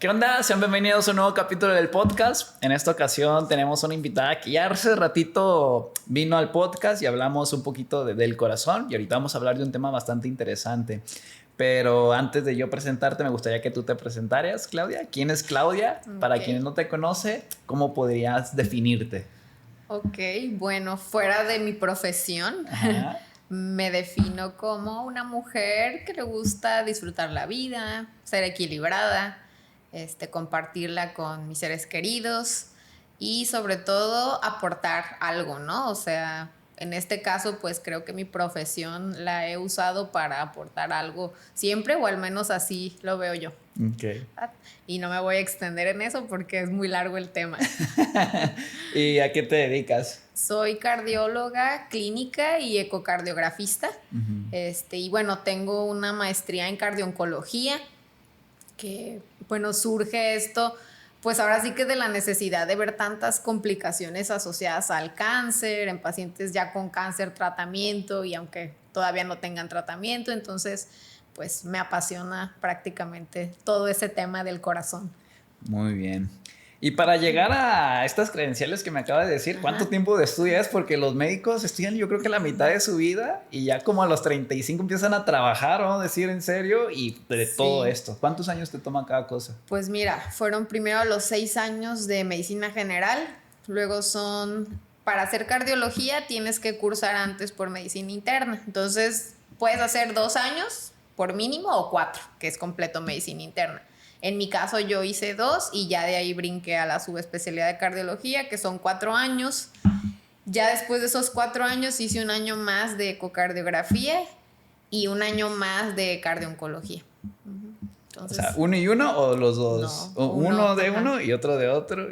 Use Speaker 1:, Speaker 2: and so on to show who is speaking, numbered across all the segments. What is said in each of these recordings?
Speaker 1: ¿Qué onda? Sean bienvenidos a un nuevo capítulo del podcast. En esta ocasión tenemos una invitada que ya hace ratito vino al podcast y hablamos un poquito del corazón y ahorita vamos a hablar de un tema bastante interesante. Pero antes de yo presentarte, me gustaría que tú te presentaras, Claudia. ¿Quién es Claudia? Para quienes no te conocen, ¿cómo podrías definirte?
Speaker 2: Ok, bueno, fuera de mi profesión, me defino como una mujer que le gusta disfrutar la vida, ser equilibrada, compartirla con mis seres queridos y sobre todo aportar algo, ¿no? O sea, en este caso, pues creo que mi profesión la he usado para aportar algo siempre, o al menos así lo veo yo.
Speaker 1: Okay.
Speaker 2: Y no me voy a extender en eso porque es muy largo el tema.
Speaker 1: ¿Y a qué te dedicas?
Speaker 2: Soy cardióloga clínica y ecocardiografista. Y bueno, tengo una maestría en cardiooncología, que bueno, surge esto, pues ahora sí que de la necesidad de ver tantas complicaciones asociadas al cáncer, en pacientes ya con cáncer tratamiento y aunque todavía no tengan tratamiento, entonces pues me apasiona prácticamente todo ese tema del corazón.
Speaker 1: Muy bien. Y para llegar a estas credenciales que me acaba de decir, ¿cuánto tiempo de estudio es? Porque los médicos estudian yo creo que la mitad de su vida y ya como a los 35 empiezan a trabajar, vamos a decir en serio, y de todo esto. ¿Cuántos años te toma cada cosa?
Speaker 2: Pues mira, fueron primero los 6 años de medicina general, luego para hacer cardiología tienes que cursar antes por medicina interna, entonces puedes hacer 2 años por mínimo o 4, que es completo medicina interna. En mi caso yo hice 2 y ya de ahí brinqué a la subespecialidad de cardiología, que son 4 años. Ya después de esos 4 años hice un año más de ecocardiografía y un año más de cardiooncología.
Speaker 1: Entonces, o sea, ¿uno y uno o los dos?
Speaker 2: No,
Speaker 1: uno de uno y otro de otro.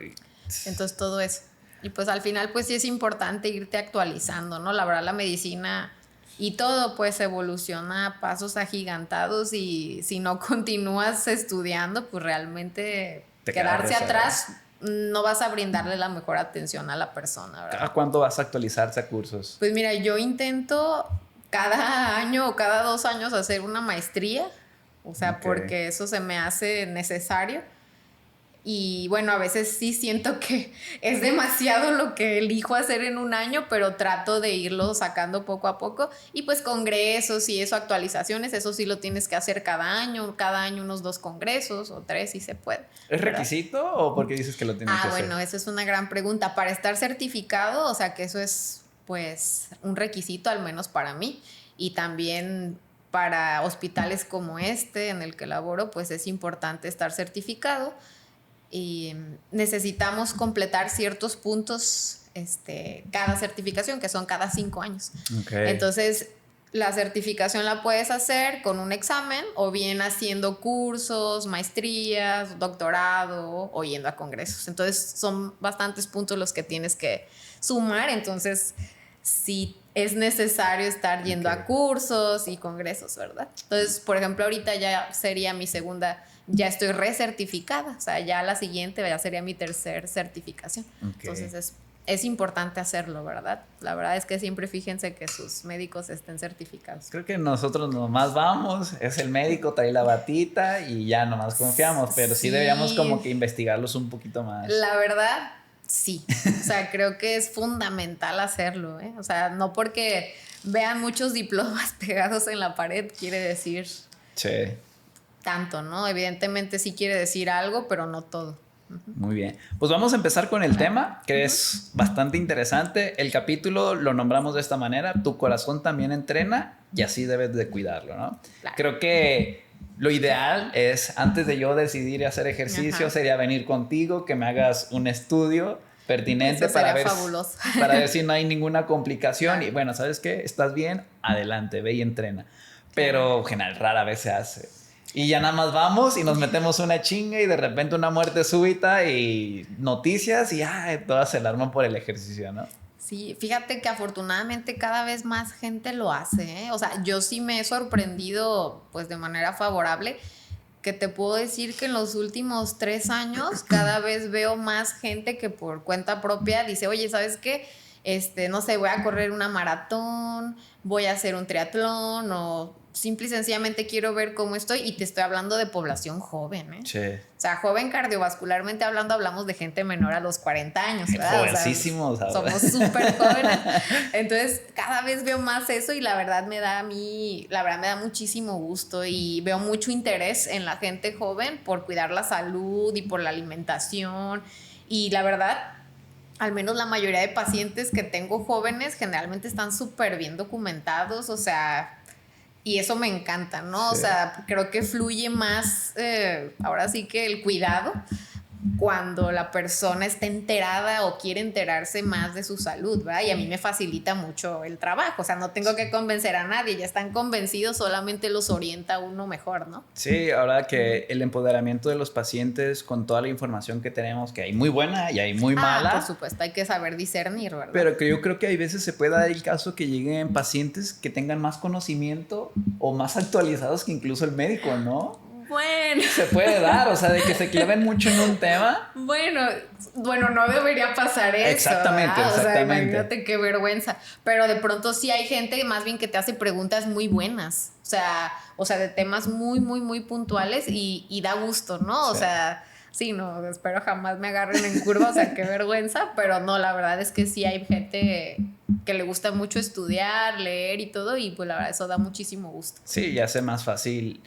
Speaker 2: Entonces todo eso. Y pues al final pues sí es importante irte actualizando, ¿no? La verdad la medicina y todo pues evoluciona a pasos agigantados y si no continúas estudiando pues realmente quedarse atrás no vas a brindarle la mejor atención a la persona, ¿verdad?
Speaker 1: ¿A cuánto vas a actualizarse a cursos?
Speaker 2: Pues mira, yo intento cada año o cada 2 años hacer una maestría, o sea, porque eso se me hace necesario. Y bueno, a veces sí siento que es demasiado lo que elijo hacer en un año, pero trato de irlo sacando poco a poco. Y pues congresos y eso, actualizaciones, eso sí lo tienes que hacer cada año unos 2 congresos o 3 si se puede.
Speaker 1: ¿Es requisito o por qué dices que lo tienes que hacer?
Speaker 2: Bueno, esa es una gran pregunta. Para estar certificado, o sea que eso es pues un requisito al menos para mí. Y también para hospitales como este en el que laboro, pues es importante estar certificado. Y necesitamos completar ciertos puntos cada certificación, que son cada 5 años. Entonces la certificación la puedes hacer con un examen o bien haciendo cursos, maestrías, doctorado o yendo a congresos. Entonces son bastantes puntos los que tienes que sumar. Entonces sí es necesario estar yendo a cursos y congresos, ¿verdad? Entonces, por ejemplo, ahorita ya sería mi segunda, ya estoy recertificada, o sea, ya la siguiente ya sería mi tercer certificación. Entonces es importante hacerlo, ¿verdad? La verdad es que siempre fíjense que sus médicos estén certificados.
Speaker 1: Creo que nosotros nomás vamos, es el médico, trae la batita y ya nomás confiamos, pero sí deberíamos como que investigarlos un poquito más.
Speaker 2: La verdad, sí. O sea, creo que es fundamental hacerlo, ¿eh? O sea, no porque vean muchos diplomas pegados en la pared quiere decir tanto, ¿no? Evidentemente sí quiere decir algo, pero no todo.
Speaker 1: Muy bien. Pues vamos a empezar con el tema, que es bastante interesante. El capítulo lo nombramos de esta manera: tu corazón también entrena y así debes de cuidarlo, ¿no? Claro. Creo que lo ideal es, antes de yo decidir hacer ejercicio, sería venir contigo, que me hagas un estudio pertinente para ver si no hay ninguna complicación. Y bueno, ¿sabes qué? Estás bien, adelante, ve y entrena. Pero general, rara vez se hace. Y ya nada más vamos y nos metemos una chinga y de repente una muerte súbita y noticias y todas se alarman por el ejercicio, ¿no?
Speaker 2: Sí, fíjate que afortunadamente cada vez más gente lo hace, ¿eh? O sea, yo sí me he sorprendido pues de manera favorable, que te puedo decir que en los últimos 3 años cada vez veo más gente que por cuenta propia dice, oye, ¿sabes qué? No sé, voy a correr una maratón, voy a hacer un triatlón o simple y sencillamente quiero ver cómo estoy, y te estoy hablando de población joven, ¿eh?
Speaker 1: Sí.
Speaker 2: O sea, joven cardiovascularmente hablando, hablamos de gente menor a los 40 años, ¿verdad?
Speaker 1: Jovencísimos,
Speaker 2: o sea, somos súper jóvenes. Entonces, cada vez veo más eso, y la verdad me da muchísimo gusto, y veo mucho interés en la gente joven por cuidar la salud y por la alimentación. Y la verdad, al menos la mayoría de pacientes que tengo jóvenes generalmente están súper bien documentados, o sea, y eso me encanta, ¿no?
Speaker 1: Sí.
Speaker 2: O sea, creo que fluye más, ahora sí que el cuidado, cuando la persona está enterada o quiere enterarse más de su salud, ¿verdad? Y a mí me facilita mucho el trabajo, o sea, no tengo que convencer a nadie, ya están convencidos, solamente los orienta uno mejor, ¿no?
Speaker 1: Sí, ahora que el empoderamiento de los pacientes con toda la información que tenemos, que hay muy buena y hay muy mala.
Speaker 2: Por supuesto, hay que saber discernir, ¿verdad?
Speaker 1: Pero que yo creo que hay veces se puede dar el caso que lleguen pacientes que tengan más conocimiento o más actualizados que incluso el médico, ¿no?
Speaker 2: Bueno.
Speaker 1: Se puede dar, o sea, de que se claven mucho en un tema.
Speaker 2: Bueno, no debería pasar eso.
Speaker 1: Exactamente,
Speaker 2: ¿verdad? O sea,
Speaker 1: exactamente.
Speaker 2: imagínate qué vergüenza. Pero de pronto sí hay gente más bien que te hace preguntas muy buenas. O sea, de temas muy, muy, muy puntuales, y da gusto, ¿no? O
Speaker 1: Sí.
Speaker 2: sea, sí, no, espero jamás me agarren en curva, o sea, qué vergüenza. Pero no, la verdad es que sí hay gente que le gusta mucho estudiar, leer y todo, y pues la verdad eso da muchísimo gusto.
Speaker 1: Sí, ya hace más fácil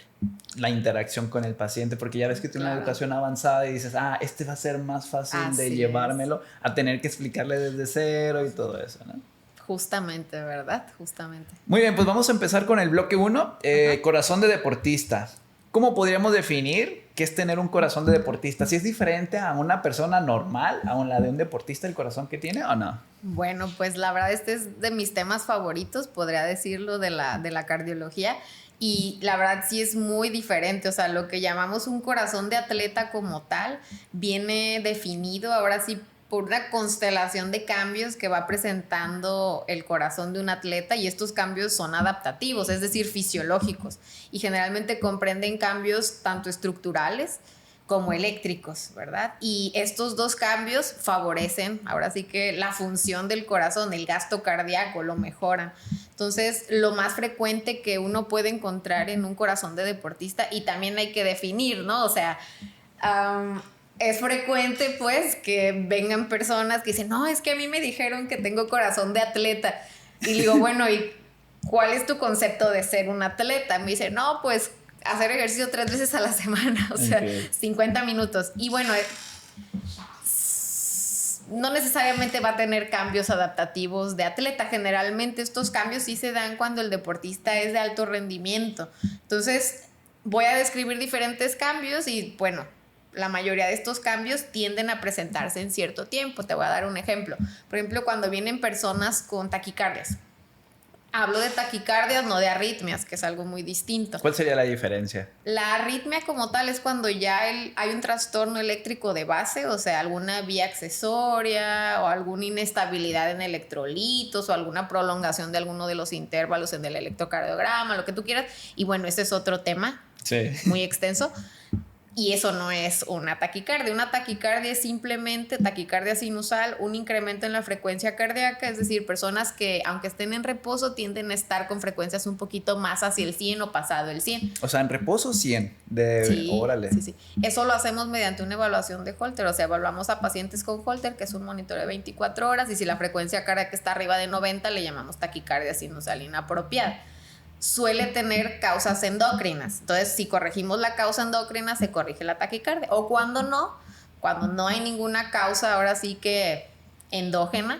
Speaker 1: la interacción con el paciente, porque ya ves que tiene una educación avanzada y dices, este va a ser más fácil de llevármelo a tener que explicarle desde cero y todo eso, ¿no?
Speaker 2: Justamente, ¿verdad? Justamente.
Speaker 1: Muy bien, pues vamos a empezar con el bloque 1, corazón de deportista. ¿Cómo podríamos definir qué es tener un corazón de deportista? ¿Si es diferente a una persona normal, a la de un deportista, el corazón que tiene o no?
Speaker 2: Bueno, pues la verdad este es de mis temas favoritos, podría decirlo, de la cardiología. Y la verdad sí es muy diferente, o sea, lo que llamamos un corazón de atleta como tal viene definido ahora sí por una constelación de cambios que va presentando el corazón de un atleta, y estos cambios son adaptativos, es decir, fisiológicos, y generalmente comprenden cambios tanto estructurales como eléctricos, ¿verdad? Y estos dos cambios favorecen ahora sí que la función del corazón, el gasto cardíaco, lo mejoran. Entonces, lo más frecuente que uno puede encontrar en un corazón de deportista, y también hay que definir, ¿no? O sea, es frecuente pues que vengan personas que dicen, no, es que a mí me dijeron que tengo corazón de atleta. Y digo, bueno, ¿y cuál es tu concepto de ser un atleta? Me dice, no, pues hacer ejercicio 3 veces a la semana, o sea, 50 minutos. Y bueno, no necesariamente va a tener cambios adaptativos de atleta. Generalmente estos cambios sí se dan cuando el deportista es de alto rendimiento. Entonces, voy a describir diferentes cambios, y bueno, la mayoría de estos cambios tienden a presentarse en cierto tiempo. Te voy a dar un ejemplo. Por ejemplo, cuando vienen personas con taquicardias. Hablo de taquicardias, no de arritmias, que es algo muy distinto.
Speaker 1: ¿Cuál sería la diferencia?
Speaker 2: La arritmia como tal es cuando ya hay un trastorno eléctrico de base, o sea, alguna vía accesoria o alguna inestabilidad en electrolitos o alguna prolongación de alguno de los intervalos en el electrocardiograma, lo que tú quieras. Y bueno, ese es otro tema muy extenso. Y eso no es una taquicardia. Una taquicardia es simplemente taquicardia sinusal, un incremento en la frecuencia cardíaca, es decir, personas que aunque estén en reposo tienden a estar con frecuencias un poquito más hacia el 100 o pasado el 100.
Speaker 1: O sea, en reposo 100. Órale.
Speaker 2: Sí. Eso lo hacemos mediante una evaluación de Holter, o sea, evaluamos a pacientes con Holter, que es un monitoreo de 24 horas, y si la frecuencia cardíaca está arriba de 90, le llamamos taquicardia sinusal inapropiada. Suele tener causas endocrinas. Entonces, si corregimos la causa endocrina, se corrige la taquicardia. O cuando no hay ninguna causa, ahora sí que endógena,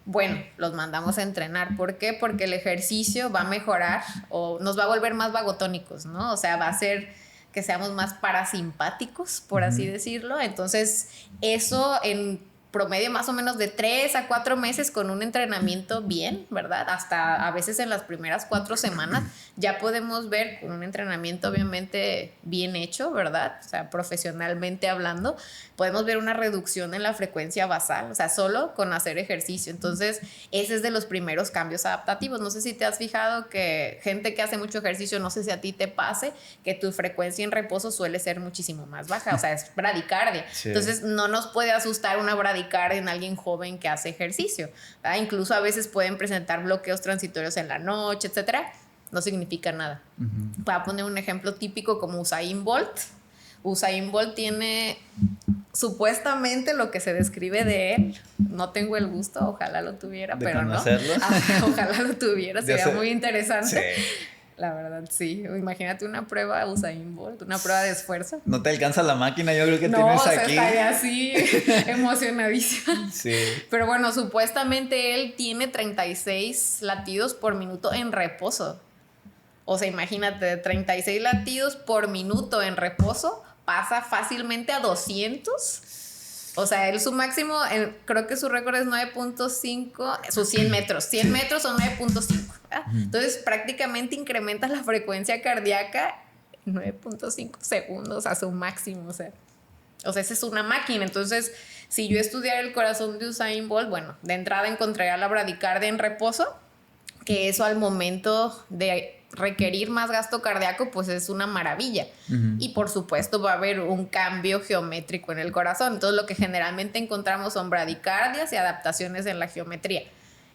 Speaker 2: bueno, los mandamos a entrenar. ¿Por qué? Porque el ejercicio va a mejorar o nos va a volver más vagotónicos, ¿no? O sea, va a hacer que seamos más parasimpáticos, por así decirlo. Entonces, eso en promedio más o menos de 3 a 4 meses con un entrenamiento bien, ¿verdad? Hasta a veces en las primeras 4 semanas ya podemos ver con un entrenamiento obviamente bien hecho, ¿verdad? O sea, profesionalmente hablando, podemos ver una reducción en la frecuencia basal, o sea, solo con hacer ejercicio. Entonces, ese es de los primeros cambios adaptativos. No sé si te has fijado que gente que hace mucho ejercicio, no sé si a ti te pase, que tu frecuencia en reposo suele ser muchísimo más baja, o sea, es bradicardia. Sí. Entonces, no nos puede asustar una bradicardia en alguien joven que hace ejercicio, ¿verdad? Incluso a veces pueden presentar bloqueos transitorios en la noche, etcétera. no significa nada. Voy a poner un ejemplo típico como Usain Bolt. Usain Bolt tiene supuestamente lo que se describe de él. No tengo el gusto, ojalá lo tuviera,
Speaker 1: de
Speaker 2: pero
Speaker 1: conocerlo.
Speaker 2: No. Ojalá lo tuviera, sería muy interesante.
Speaker 1: Sí.
Speaker 2: La verdad, sí. Imagínate una prueba Usain Bolt, una prueba de esfuerzo.
Speaker 1: No te alcanza la máquina, yo creo que
Speaker 2: no,
Speaker 1: tienes
Speaker 2: aquí.
Speaker 1: aquí.
Speaker 2: Estaría así, emocionadísima.
Speaker 1: Sí.
Speaker 2: Pero bueno, supuestamente él tiene 36 latidos por minuto en reposo. O sea, imagínate, 36 latidos por minuto en reposo pasa fácilmente a 200. O sea, él su máximo, creo que su récord es 9.5, sus 100 metros. 100 metros son 9.5. Entonces, prácticamente incrementas la frecuencia cardíaca 9.5 segundos a su máximo. O sea, esa es una máquina. Entonces, si yo estudiara el corazón de Usain Bolt, bueno, de entrada encontraría la bradicardia en reposo, que eso al momento de requerir más gasto cardíaco, pues es una maravilla. Y por supuesto va a haber un cambio geométrico en el corazón. Entonces lo que generalmente encontramos son bradicardias y adaptaciones en la geometría.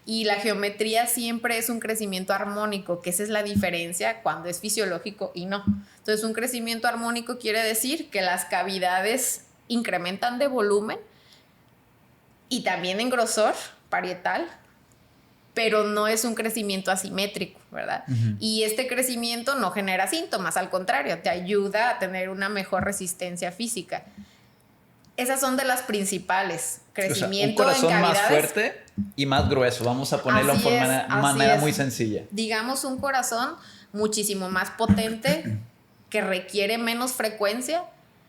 Speaker 2: Y la geometría siempre es un crecimiento armónico, que esa es la diferencia cuando es fisiológico y no. Entonces un crecimiento armónico quiere decir que las cavidades incrementan de volumen y también en grosor parietal, pero no es un crecimiento asimétrico, ¿verdad? Y este crecimiento no genera síntomas, al contrario, te ayuda a tener una mejor resistencia física. Esas son de las principales. Crecimiento, o sea, un corazón
Speaker 1: en cavidades más fuerte y más grueso, vamos a ponerlo de manera muy sencilla.
Speaker 2: Digamos un corazón muchísimo más potente que requiere menos frecuencia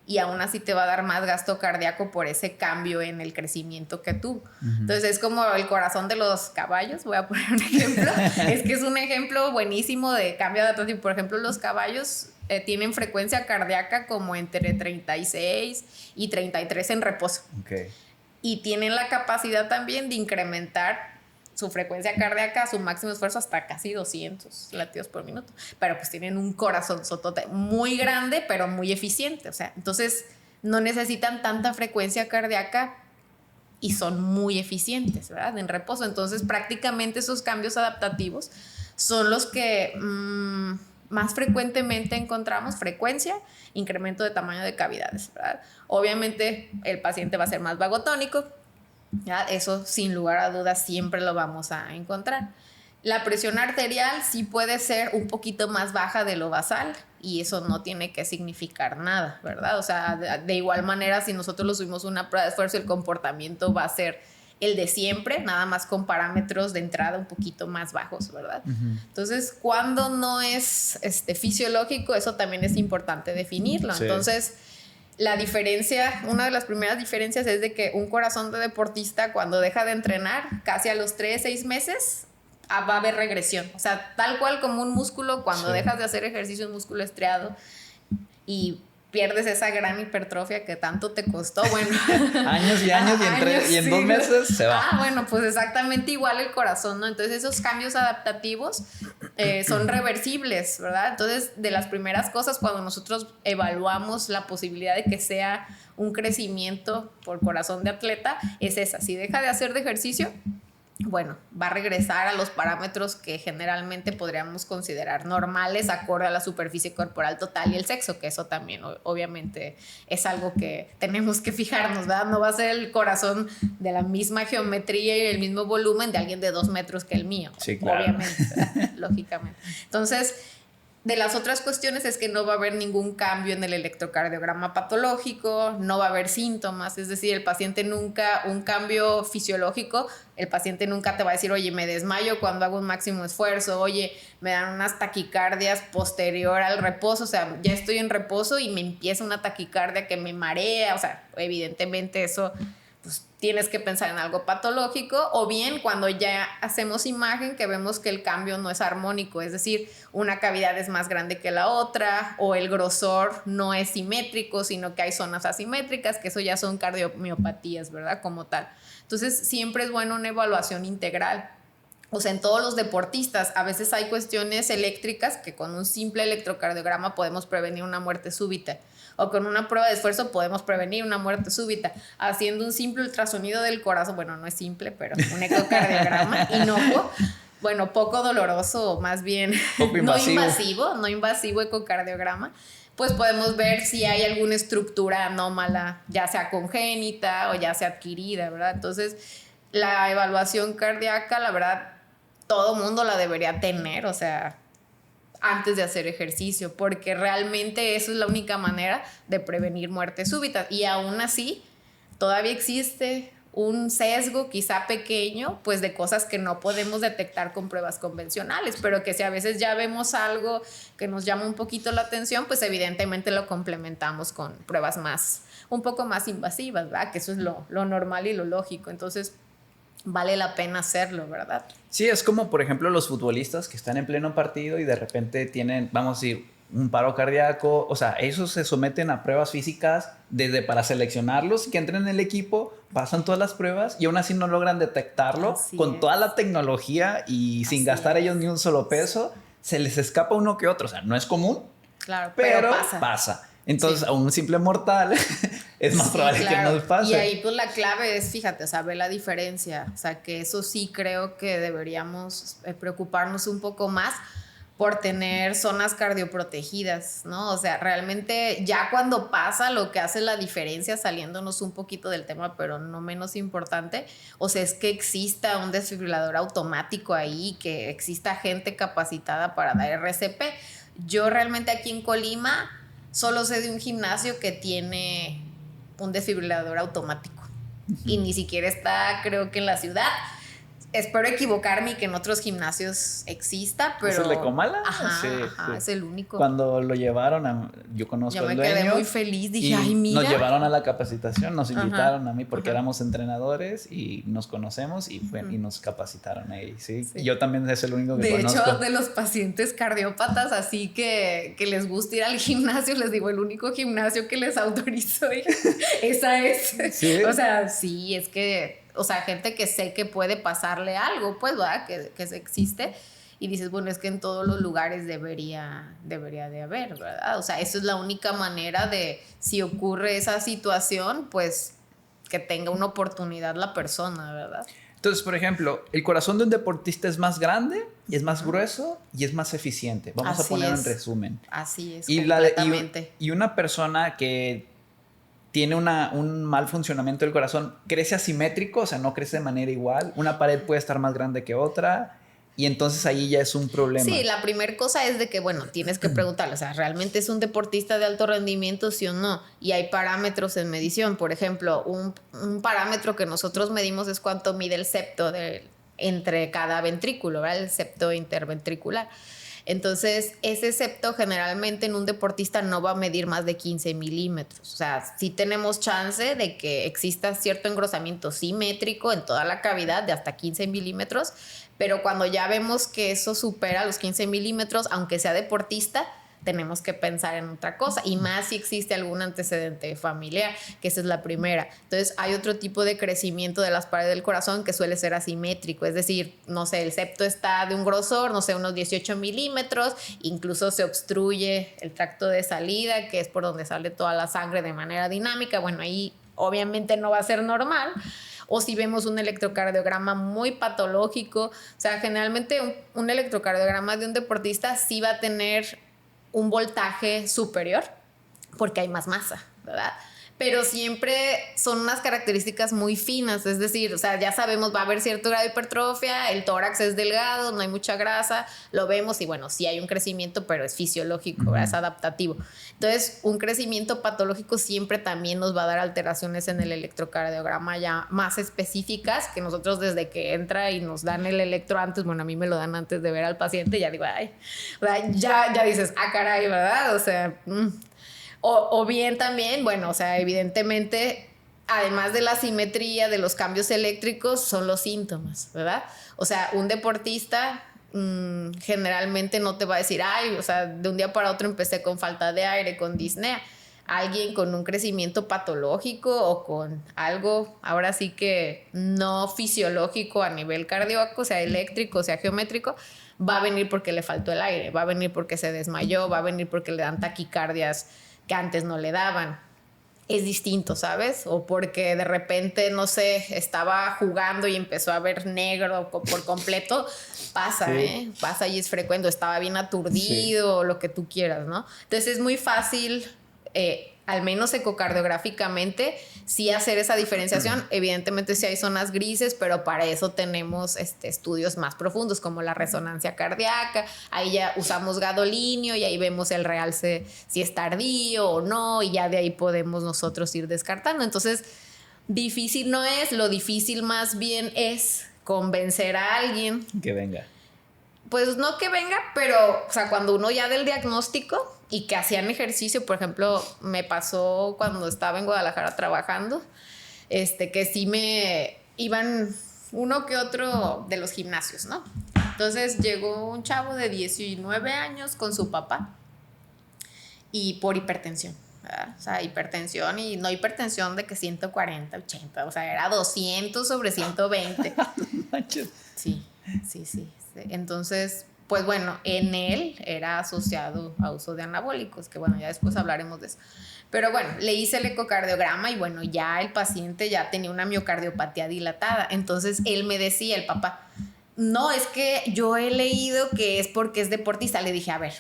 Speaker 2: y aún así te va a dar más gasto cardíaco por ese cambio en el crecimiento que tuvo. Entonces es como el corazón de los caballos, voy a poner un ejemplo. Es que es un ejemplo buenísimo de cambio adaptativo. Por ejemplo, los caballos tienen frecuencia cardíaca como entre 36 y 33 en reposo.
Speaker 1: Okay. Y
Speaker 2: tienen la capacidad también de incrementar su frecuencia cardíaca a su máximo esfuerzo hasta casi 200 latidos por minuto. Pero pues tienen un corazón sotote muy grande, pero muy eficiente. O sea, entonces no necesitan tanta frecuencia cardíaca y son muy eficientes, ¿verdad? En reposo. Entonces prácticamente esos cambios adaptativos son los que más frecuentemente encontramos: frecuencia, incremento de tamaño de cavidades, ¿verdad? Obviamente el paciente va a ser más vagotónico. ¿Ya? Eso sin lugar a dudas siempre lo vamos a encontrar. La presión arterial sí puede ser un poquito más baja de lo basal y eso no tiene que significar nada, ¿verdad? O sea, de igual manera, si nosotros lo subimos una prueba de esfuerzo, el comportamiento va a ser el de siempre, nada más con parámetros de entrada un poquito más bajos, ¿verdad? Entonces, cuando no es fisiológico, eso también es importante definirlo. Sí. Entonces, la diferencia, una de las primeras diferencias es de que un corazón de deportista, cuando deja de entrenar, casi a los 3-6 meses va a haber regresión. O sea, tal cual como un músculo, cuando dejas de hacer ejercicio, un músculo estriado y pierdes esa gran hipertrofia que tanto te costó, bueno.
Speaker 1: años y años, y en 2 meses se va.
Speaker 2: Bueno, pues exactamente igual el corazón, ¿no? Entonces esos cambios adaptativos son reversibles, ¿verdad? Entonces, de las primeras cosas cuando nosotros evaluamos la posibilidad de que sea un crecimiento por corazón de atleta, es esa: si deja de hacer de ejercicio, bueno, va a regresar a los parámetros que generalmente podríamos considerar normales acorde a la superficie corporal total y el sexo, que eso también obviamente es algo que tenemos que fijarnos, ¿verdad? No va a ser el corazón de la misma geometría y el mismo volumen de alguien de 2 metros que el mío, sí, claro. Obviamente, lógicamente. Entonces, de las otras cuestiones es que no va a haber ningún cambio en el electrocardiograma patológico, no va a haber síntomas, es decir, el paciente nunca, un cambio fisiológico, el paciente nunca te va a decir: oye, me desmayo cuando hago un máximo esfuerzo, oye, me dan unas taquicardias posterior al reposo, o sea, ya estoy en reposo y me empieza una taquicardia que me marea, o sea, evidentemente eso, pues tienes que pensar en algo patológico, o bien cuando ya hacemos imagen que vemos que el cambio no es armónico, es decir, una cavidad es más grande que la otra, o el grosor no es simétrico, sino que hay zonas asimétricas, que eso ya son cardiomiopatías, ¿verdad? Como tal. Entonces, siempre es bueno una evaluación integral. O sea, en todos los deportistas a veces hay cuestiones eléctricas que con un simple electrocardiograma podemos prevenir una muerte súbita, o con una prueba de esfuerzo podemos prevenir una muerte súbita haciendo un simple ultrasonido del corazón. Bueno, no es simple, pero un ecocardiograma inocuo bueno, poco doloroso, más bien
Speaker 1: poco invasivo.
Speaker 2: no invasivo ecocardiograma, pues podemos ver si hay alguna estructura anómala, ya sea congénita o ya sea adquirida, ¿verdad? Entonces, la evaluación cardíaca, la verdad, todo mundo la debería tener, o sea, antes de hacer ejercicio, porque realmente eso es la única manera de prevenir muertes súbitas. Y aún así, todavía existe un sesgo quizá pequeño, pues de cosas que no podemos detectar con pruebas convencionales, pero que si a veces ya vemos algo que nos llama un poquito la atención, pues evidentemente lo complementamos con pruebas un poco más invasivas, ¿verdad? Que eso es lo normal y lo lógico. Entonces, vale la pena hacerlo, ¿verdad?
Speaker 1: Sí, es como, por ejemplo, los futbolistas que están en pleno partido y de repente tienen, vamos a decir, un paro cardíaco. O sea, esos se someten a pruebas físicas desde para seleccionarlos, que entren en el equipo, pasan todas las pruebas y aún así no logran detectarlo. Así con es. Toda la tecnología y sin gastar ellos ni un solo peso, se les escapa uno que otro. O sea, no es común,
Speaker 2: claro,
Speaker 1: pero pasa. Entonces, a un simple mortal es más probable que nos pase.
Speaker 2: Y ahí pues la clave es, fíjate, o sea, ve la diferencia. O sea, que eso sí creo que deberíamos preocuparnos un poco más por tener zonas cardioprotegidas, ¿no? O sea, realmente ya cuando pasa lo que hace la diferencia, saliéndonos un poquito del tema, pero no menos importante, o sea, es que exista un desfibrilador automático ahí, que exista gente capacitada para dar RCP. Yo realmente aquí en Colima solo sé de un gimnasio que tiene un desfibrilador automático y ni siquiera está, creo que en la ciudad. Espero equivocarme y que en otros gimnasios exista, pero...
Speaker 1: ¿Es el de Comala?
Speaker 2: Ajá, sí. Es el único.
Speaker 1: Cuando lo llevaron yo conozco al dueño.
Speaker 2: Yo me quedé muy feliz, dije, ay, mira.
Speaker 1: Nos llevaron a la capacitación, nos invitaron a mí porque éramos entrenadores y nos conocemos y nos capacitaron ahí, ¿sí? Yo también es el único que conozco.
Speaker 2: De hecho, de los pacientes cardiópatas, así que les gusta ir al gimnasio, les digo, el único gimnasio que les autorizó, esa es. ¿Sí? O sea, sí, es que... O sea, gente que sé que puede pasarle algo, pues, ¿verdad? Que existe. Y dices, bueno, es que en todos los lugares debería de haber, ¿verdad? O sea, eso es la única manera de, si ocurre esa situación, pues, que tenga una oportunidad la persona, ¿verdad?
Speaker 1: Entonces, por ejemplo, el corazón de un deportista es más grande, y es más grueso y es más eficiente. Vamos a poner en resumen.
Speaker 2: Así es,
Speaker 1: completamente. Y una persona que tiene un mal funcionamiento del corazón, crece asimétrico, o sea, no crece de manera igual. Una pared puede estar más grande que otra y entonces ahí ya es un problema.
Speaker 2: Sí, la primera cosa es de que, bueno, tienes que preguntarle, o sea, ¿realmente es un deportista de alto rendimiento, sí o no? Y hay parámetros en medición. Por ejemplo, un parámetro que nosotros medimos es cuánto mide el septo entre cada ventrículo, ¿verdad? El septo interventricular. Entonces, ese septo generalmente en un deportista no va a medir más de 15 milímetros. O sea, sí tenemos chance de que exista cierto engrosamiento simétrico en toda la cavidad de hasta 15 milímetros, pero cuando ya vemos que eso supera los 15 milímetros, aunque sea deportista, tenemos que pensar en otra cosa, y más si existe algún antecedente familiar, que esa es la primera. Entonces hay otro tipo de crecimiento de las paredes del corazón que suele ser asimétrico, es decir, no sé, el septo está de un grosor, no sé, unos 18 milímetros, incluso se obstruye el tracto de salida, que es por donde sale toda la sangre de manera dinámica. Bueno, ahí obviamente no va a ser normal. O si vemos un electrocardiograma muy patológico, o sea, generalmente un electrocardiograma de un deportista sí va a tener un voltaje superior porque hay más masa, ¿verdad? Pero siempre son unas características muy finas, es decir, o sea, ya sabemos, va a haber cierto grado de hipertrofia, el tórax es delgado, no hay mucha grasa, lo vemos y bueno, sí hay un crecimiento, pero es fisiológico, ¿verdad? Es adaptativo. Entonces, un crecimiento patológico siempre también nos va a dar alteraciones en el electrocardiograma ya más específicas, que nosotros desde que entra y nos dan el electro antes, bueno, a mí me lo dan antes de ver al paciente, ya digo, ay, o sea, ya dices, ah, caray, ¿verdad? O sea... O bien también, bueno, o sea, evidentemente, además de la simetría, de los cambios eléctricos, son los síntomas, ¿verdad? O sea, un deportista generalmente no te va a decir, ay, o sea, de un día para otro empecé con falta de aire, con disnea. Alguien con un crecimiento patológico o con algo, ahora sí que no fisiológico a nivel cardíaco, sea eléctrico, sea geométrico, va a venir porque le faltó el aire, va a venir porque se desmayó, va a venir porque le dan taquicardias que antes no le daban. es distinto, ¿sabes? O porque de repente, no sé, estaba jugando y empezó a ver negro por completo. Pasa, sí. Pasa y es frecuente. Estaba bien aturdido, sí, lo que tú quieras, ¿no? Entonces es muy fácil, al menos ecocardiográficamente, sí hacer esa diferenciación. Evidentemente sí hay zonas grises, pero para eso tenemos estudios más profundos como la resonancia cardíaca. Ahí ya usamos gadolinio y ahí vemos el realce si es tardío o no, y ya de ahí podemos nosotros ir descartando. Entonces, difícil no es, lo difícil más bien es convencer a alguien
Speaker 1: que venga.
Speaker 2: Pues no que venga, pero, o sea, cuando uno ya del diagnóstico y que hacían ejercicio, por ejemplo, me pasó cuando estaba en Guadalajara trabajando, que sí me iban uno que otro de los gimnasios, ¿no? Entonces llegó un chavo de 19 años con su papá y por hipertensión, ¿verdad? O sea, hipertensión, y no hipertensión de que 140, 80, o sea, era 200 sobre 120. Sí. Entonces, pues bueno, en él era asociado a uso de anabólicos, que bueno, ya después hablaremos de eso. Pero bueno, le hice el ecocardiograma y bueno, ya el paciente ya tenía una miocardiopatía dilatada. Entonces él me decía, el papá, no, es que yo he leído que es porque es deportista. Le dije, a ver,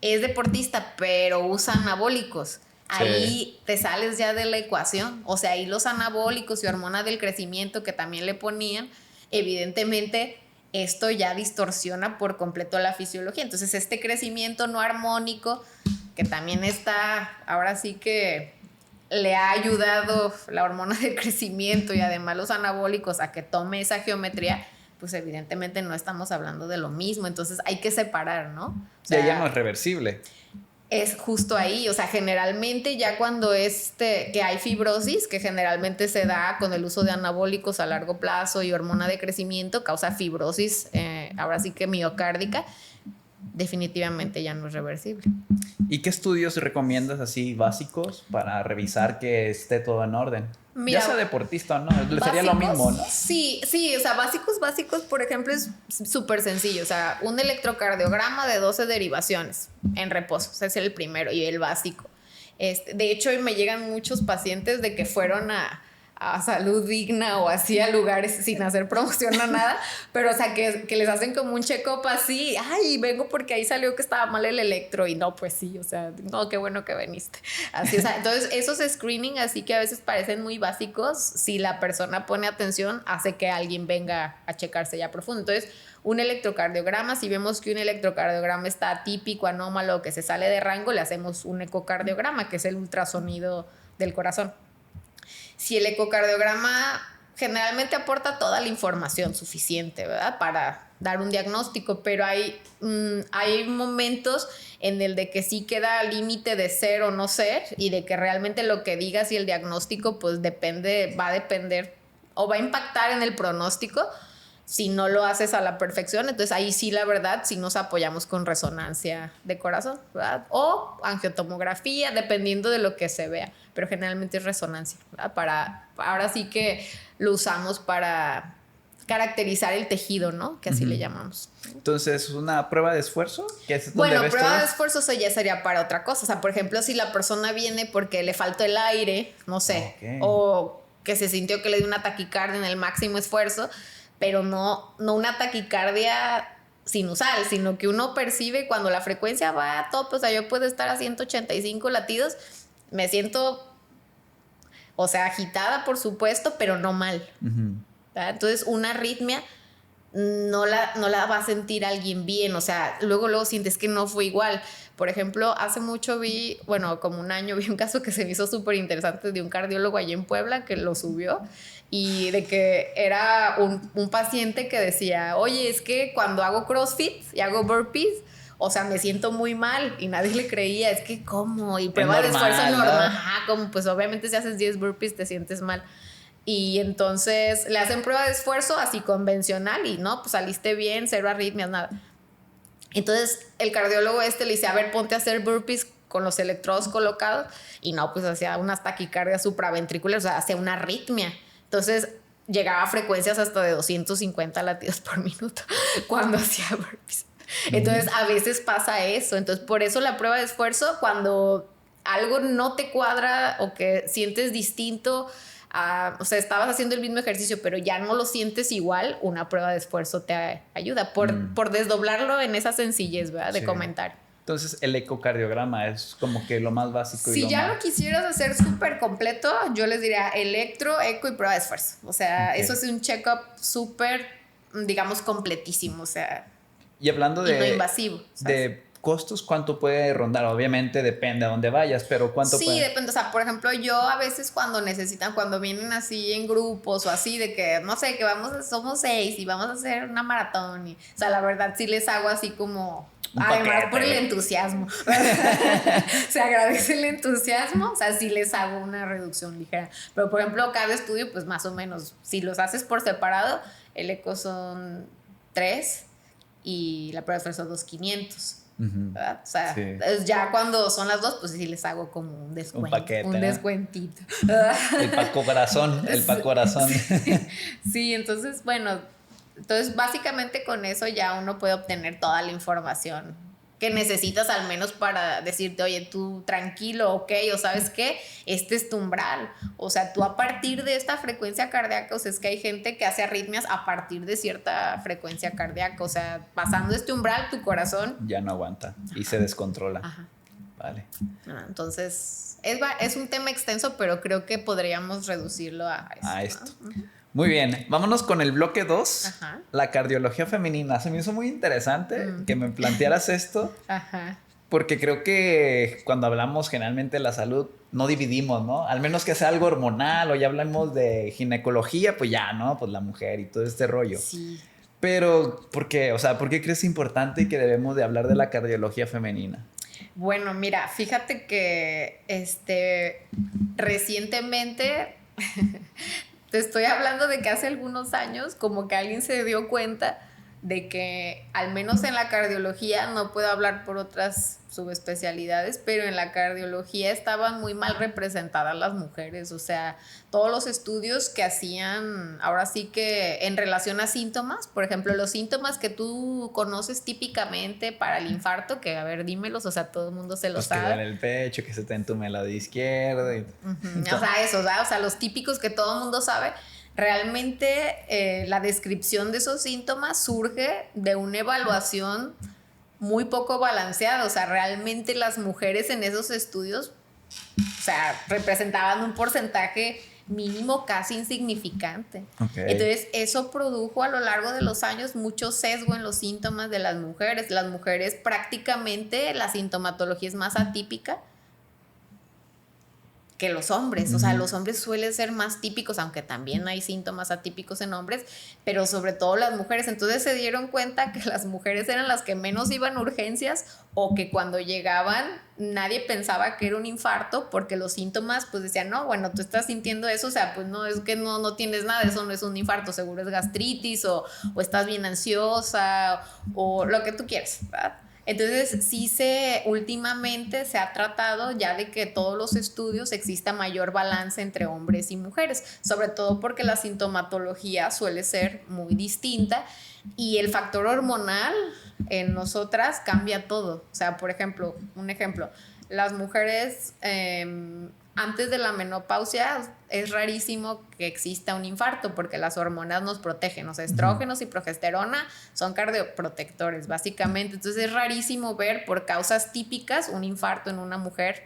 Speaker 2: es deportista, pero usa anabólicos. Ahí te sales ya de la ecuación. O sea, ahí los anabólicos y hormona del crecimiento que también le ponían, evidentemente esto ya distorsiona por completo la fisiología. Entonces este crecimiento no armónico, que también está, ahora sí que le ha ayudado la hormona del crecimiento y además los anabólicos a que tome esa geometría, pues evidentemente no estamos hablando de lo mismo. Entonces hay que separar, ¿no? O sea,
Speaker 1: ya no es reversible.
Speaker 2: Es justo ahí, o sea, generalmente ya cuando que hay fibrosis, que generalmente se da con el uso de anabólicos a largo plazo y hormona de crecimiento, causa fibrosis, ahora sí que miocárdica, definitivamente ya no es reversible.
Speaker 1: ¿Y qué estudios recomiendas así básicos para revisar que esté todo en orden? Mira, ya sea deportista o no, básicos, sería lo mismo, ¿no?
Speaker 2: Sí, o sea, básicos, por ejemplo, es súper sencillo. O sea, un electrocardiograma de 12 derivaciones en reposo, o sea, es el primero y el básico. De hecho, me llegan muchos pacientes de que fueron a Salud Digna o así a lugares sin hacer promoción a nada, pero o sea, que les hacen como un check-up así, ay, vengo porque ahí salió que estaba mal el electro, y no, pues sí, o sea, no, qué bueno que viniste. Así, o sea, entonces esos screening así que a veces parecen muy básicos, si la persona pone atención, hace que alguien venga a checarse ya profundo. Entonces, un electrocardiograma, si vemos que un electrocardiograma está atípico, anómalo, que se sale de rango, le hacemos un ecocardiograma, que es el ultrasonido del corazón. Si el ecocardiograma generalmente aporta toda la información suficiente, ¿verdad?, para dar un diagnóstico, pero hay momentos en el de que sí queda límite de ser o no ser, y de que realmente lo que digas y el diagnóstico pues va a depender o va a impactar en el pronóstico si no lo haces a la perfección. Entonces ahí sí, la verdad, sí nos apoyamos con resonancia de corazón, ¿verdad?, o angiotomografía, dependiendo de lo que se vea, pero generalmente es resonancia, ¿verdad? Ahora sí que lo usamos para caracterizar el tejido, ¿no?, que así le llamamos.
Speaker 1: Entonces, ¿una prueba de esfuerzo?
Speaker 2: Bueno, prueba de esfuerzo ya sería para otra cosa. O sea, por ejemplo, si la persona viene porque le faltó el aire, no sé, o que se sintió que le dio una taquicardia en el máximo esfuerzo, pero no una taquicardia sinusal, sino que uno percibe cuando la frecuencia va a tope. O sea, yo puedo estar a 185 latidos, me siento, o sea, agitada, por supuesto, pero no mal. Entonces, una arritmia no la va a sentir alguien bien. O sea, luego sientes que no fue igual. Por ejemplo, hace mucho como un año, vi un caso que se me hizo súper interesante de un cardiólogo allí en Puebla que lo subió, y de que era un paciente que decía, oye, es que cuando hago CrossFit y hago burpees, o sea, me siento muy mal, y nadie le creía. Es que, ¿cómo? Y prueba de esfuerzo normal. Ajá, como pues obviamente si haces 10 burpees te sientes mal. Y entonces le hacen prueba de esfuerzo así convencional y no, pues saliste bien, cero arritmias, nada. Entonces el cardiólogo le dice, a ver, ponte a hacer burpees con los electrodos colocados, y no, pues hacía unas taquicardias supraventriculares, o sea, hacía una arritmia. Entonces llegaba a frecuencias hasta de 250 latidos por minuto cuando hacía burpees. Entonces a veces pasa eso. Entonces por eso la prueba de esfuerzo, cuando algo no te cuadra o que sientes distinto, o sea, estabas haciendo el mismo ejercicio, pero ya no lo sientes igual, una prueba de esfuerzo te ayuda por desdoblarlo en esa sencillez, ¿verdad? De comentar.
Speaker 1: Entonces, el ecocardiograma es como que lo más básico.
Speaker 2: Si ya lo quisieras hacer súper completo, yo les diría electro, eco y prueba de esfuerzo. O sea, eso es un check-up súper, digamos, completísimo. O sea,
Speaker 1: y hablando de,
Speaker 2: no invasivo, ¿sabes?
Speaker 1: De costos, ¿cuánto puede rondar? Obviamente depende a dónde vayas, pero ¿cuánto puede?
Speaker 2: Sí, depende. O sea, por ejemplo, yo a veces cuando vienen así en grupos o así, de que, no sé, que somos 6 y vamos a hacer una maratón. O sea, la verdad sí les hago así como... Además, por el entusiasmo. Se agradece el entusiasmo. O sea, sí les hago una reducción ligera. Pero, por ejemplo, cada estudio, pues más o menos, si los haces por separado, el eco son 3 y la prueba de esfuerzo 2,500. ¿Verdad? O sea, ya cuando son las 2, pues sí les hago como un descuento.
Speaker 1: Un paquete.
Speaker 2: Un descuentito.
Speaker 1: El paco corazón. El paco corazón.
Speaker 2: Sí, entonces, bueno, básicamente con eso ya uno puede obtener toda la información que necesitas al menos para decirte, oye, tú tranquilo, ok, o sabes qué, este es tu umbral. O sea, tú a partir de esta frecuencia cardíaca, o sea, es que hay gente que hace arritmias a partir de cierta frecuencia cardíaca. O sea, pasando este umbral, tu corazón
Speaker 1: ya no aguanta y se descontrola.
Speaker 2: Ajá.
Speaker 1: Vale.
Speaker 2: Entonces, es un tema extenso, pero creo que podríamos reducirlo a eso.
Speaker 1: A esto. ¿No? Muy bien, vámonos con el bloque 2, la cardiología femenina. Se me hizo muy interesante que me plantearas esto, porque creo que cuando hablamos generalmente de la salud no dividimos, ¿no? Al menos que sea algo hormonal o ya hablamos de ginecología, pues ya, ¿no? Pues la mujer y todo este rollo.
Speaker 2: Sí.
Speaker 1: Pero, ¿por qué? O sea, ¿por qué crees importante que debemos de hablar de la cardiología femenina?
Speaker 2: Bueno, mira, fíjate que recientemente... Te estoy hablando de que hace algunos años como que alguien se dio cuenta de que al menos en la cardiología, no puedo hablar por otras subespecialidades, pero en la cardiología estaban muy mal representadas las mujeres. O sea, todos los estudios que hacían, ahora sí que en relación a síntomas, por ejemplo, los síntomas que tú conoces típicamente para el infarto, que a ver, dímelos, o sea, todo el mundo se lo sabe.
Speaker 1: Que duele el pecho, que se te entume el lado izquierdo.
Speaker 2: O sea, eso, ¿verdad? O sea, los típicos que todo el mundo sabe. Realmente la descripción de esos síntomas surge de una evaluación muy poco balanceada. O sea, realmente las mujeres en esos estudios, o sea, representaban un porcentaje mínimo casi insignificante. Entonces, eso produjo a lo largo de los años mucho sesgo en los síntomas de las mujeres. Las mujeres prácticamente, la sintomatología es más atípica que los hombres. O sea, los hombres suelen ser más típicos, aunque también hay síntomas atípicos en hombres, pero sobre todo las mujeres. Entonces se dieron cuenta que las mujeres eran las que menos iban a urgencias, o que cuando llegaban nadie pensaba que era un infarto, porque los síntomas pues decían, no, bueno, tú estás sintiendo eso, o sea, pues no, es que no tienes nada, eso no es un infarto, seguro es gastritis o estás bien ansiosa o lo que tú quieras, ¿verdad? Entonces, últimamente se ha tratado ya de que todos los estudios exista mayor balance entre hombres y mujeres, sobre todo porque la sintomatología suele ser muy distinta y el factor hormonal en nosotras cambia todo. O sea, por ejemplo, las mujeres antes de la menopausia es rarísimo que exista un infarto porque las hormonas nos protegen. O sea, estrógenos y progesterona son cardioprotectores, básicamente. Entonces es rarísimo ver por causas típicas un infarto en una mujer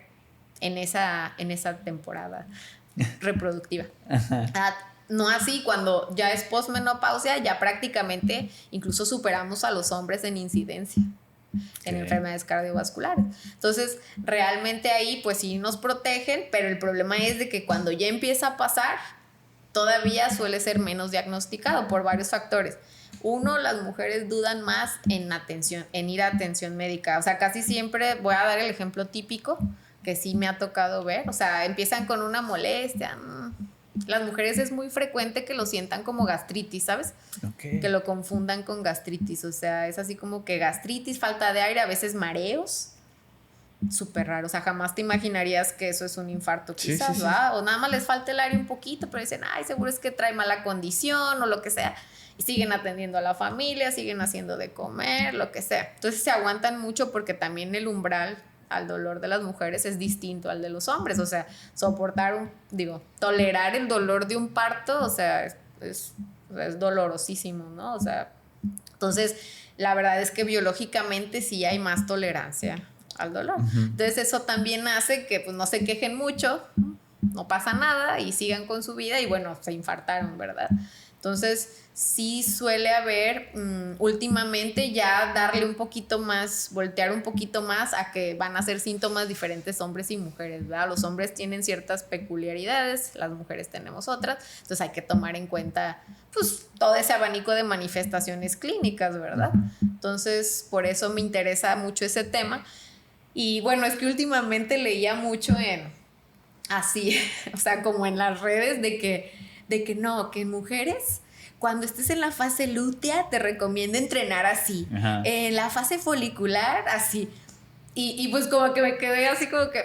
Speaker 2: en esa temporada reproductiva. No así cuando ya es posmenopausia, ya prácticamente incluso superamos a los hombres en incidencia. En enfermedades cardiovasculares. Entonces, realmente ahí pues sí nos protegen, pero el problema es de que cuando ya empieza a pasar, todavía suele ser menos diagnosticado por varios factores. Uno, las mujeres dudan más en ir a atención médica. O sea, casi siempre voy a dar el ejemplo típico que sí me ha tocado ver. O sea, empiezan con una molestia. Las mujeres es muy frecuente que lo sientan como gastritis, ¿sabes? Que lo confundan con gastritis. O sea, es así como que gastritis, falta de aire, a veces mareos. Súper raro. O sea, jamás te imaginarías que eso es un infarto, quizás, ¿verdad? O nada más les falta el aire un poquito, pero dicen, ay, seguro es que trae mala condición o lo que sea. Y siguen atendiendo a la familia, siguen haciendo de comer, lo que sea. Entonces se aguantan mucho porque también el umbral al dolor de las mujeres es distinto al de los hombres. O sea, tolerar el dolor de un parto, o sea, es dolorosísimo, ¿no? O sea, entonces, la verdad es que biológicamente sí hay más tolerancia al dolor. Entonces, eso también hace que pues no se quejen mucho, no pasa nada y sigan con su vida y bueno, se infartaron, ¿verdad? Entonces, sí suele haber últimamente ya darle un poquito más, voltear un poquito más a que van a ser síntomas diferentes hombres y mujeres, ¿verdad? Los hombres tienen ciertas peculiaridades, las mujeres tenemos otras, entonces hay que tomar en cuenta pues todo ese abanico de manifestaciones clínicas, ¿verdad? Entonces, por eso me interesa mucho ese tema. Y bueno, es que últimamente leía mucho así, o sea, como en las redes de que no, que mujeres, cuando estés en la fase lútea, te recomiendo entrenar así.
Speaker 1: Ajá.
Speaker 2: En la fase folicular, así. Y pues como que me quedé así como que...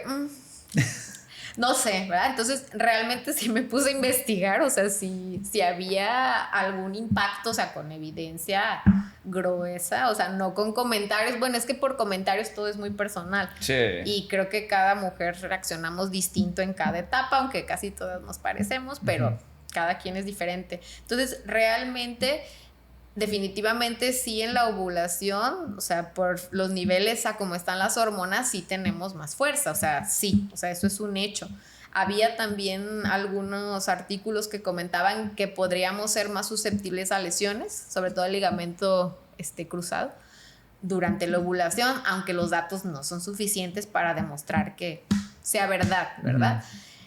Speaker 2: no sé, ¿verdad? Entonces realmente sí me puse a investigar, o sea, si había algún impacto, o sea, con evidencia gruesa, o sea, no con comentarios. Bueno, es que por comentarios todo es muy personal.
Speaker 1: Sí.
Speaker 2: Y creo que cada mujer reaccionamos distinto en cada etapa, aunque casi todas nos parecemos, pero cada quien es diferente. Entonces, realmente, definitivamente sí en la ovulación, o sea, por los niveles a cómo están las hormonas, sí tenemos más fuerza, o sea, sí, o sea, eso es un hecho. Había también algunos artículos que comentaban que podríamos ser más susceptibles a lesiones, sobre todo el ligamento cruzado, durante la ovulación, aunque los datos no son suficientes para demostrar que sea verdad, ¿verdad?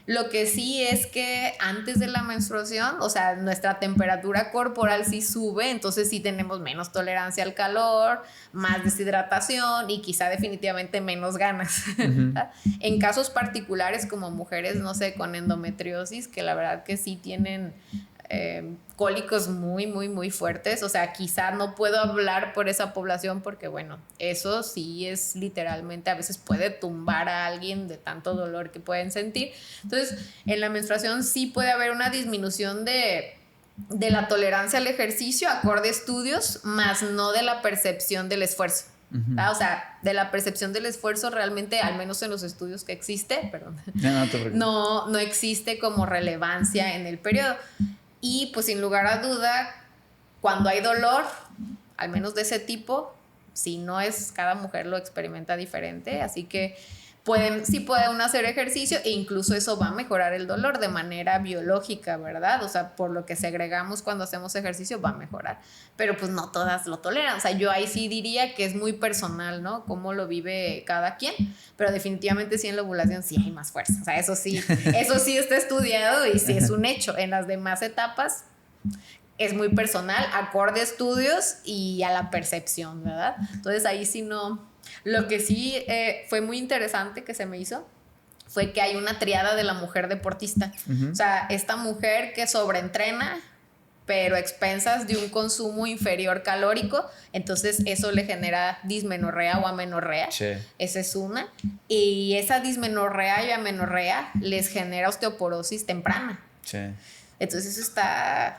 Speaker 2: Lo que sí es que antes de la menstruación, o sea, nuestra temperatura corporal sí sube, entonces sí tenemos menos tolerancia al calor, más deshidratación y quizá definitivamente menos ganas. En casos particulares como mujeres, no sé, con endometriosis, que la verdad que sí tienen cólicos muy, muy, muy fuertes. O sea, quizá no puedo hablar por esa población porque, bueno, eso sí es literalmente, a veces puede tumbar a alguien de tanto dolor que pueden sentir. Entonces, en la menstruación sí puede haber una disminución de la tolerancia al ejercicio, acorde a estudios, más no de la percepción del esfuerzo. O sea, de la percepción del esfuerzo realmente, al menos en los estudios que existe, perdón, no existe como relevancia en el periodo. Y pues sin lugar a duda, cuando hay dolor, al menos de ese tipo, si no es, cada mujer lo experimenta diferente, así que sí pueden hacer ejercicio e incluso eso va a mejorar el dolor de manera biológica, ¿verdad? O sea, por lo que segregamos cuando hacemos ejercicio va a mejorar, pero pues no todas lo toleran. O sea, yo ahí sí diría que es muy personal, ¿no? Cómo lo vive cada quien, pero definitivamente sí en la ovulación sí hay más fuerza. O sea, eso sí está estudiado y sí es un hecho. En las demás etapas es muy personal, acorde a estudios y a la percepción, ¿verdad? Entonces ahí sí no... Lo que sí fue muy interesante que se me hizo fue que hay una triada de la mujer deportista. O sea, esta mujer que sobreentrena, pero a expensas de un consumo inferior calórico, entonces eso le genera dismenorrea o amenorrea. Sí. Esa es una. Y esa dismenorrea y amenorrea les genera osteoporosis temprana. Sí. Entonces eso está...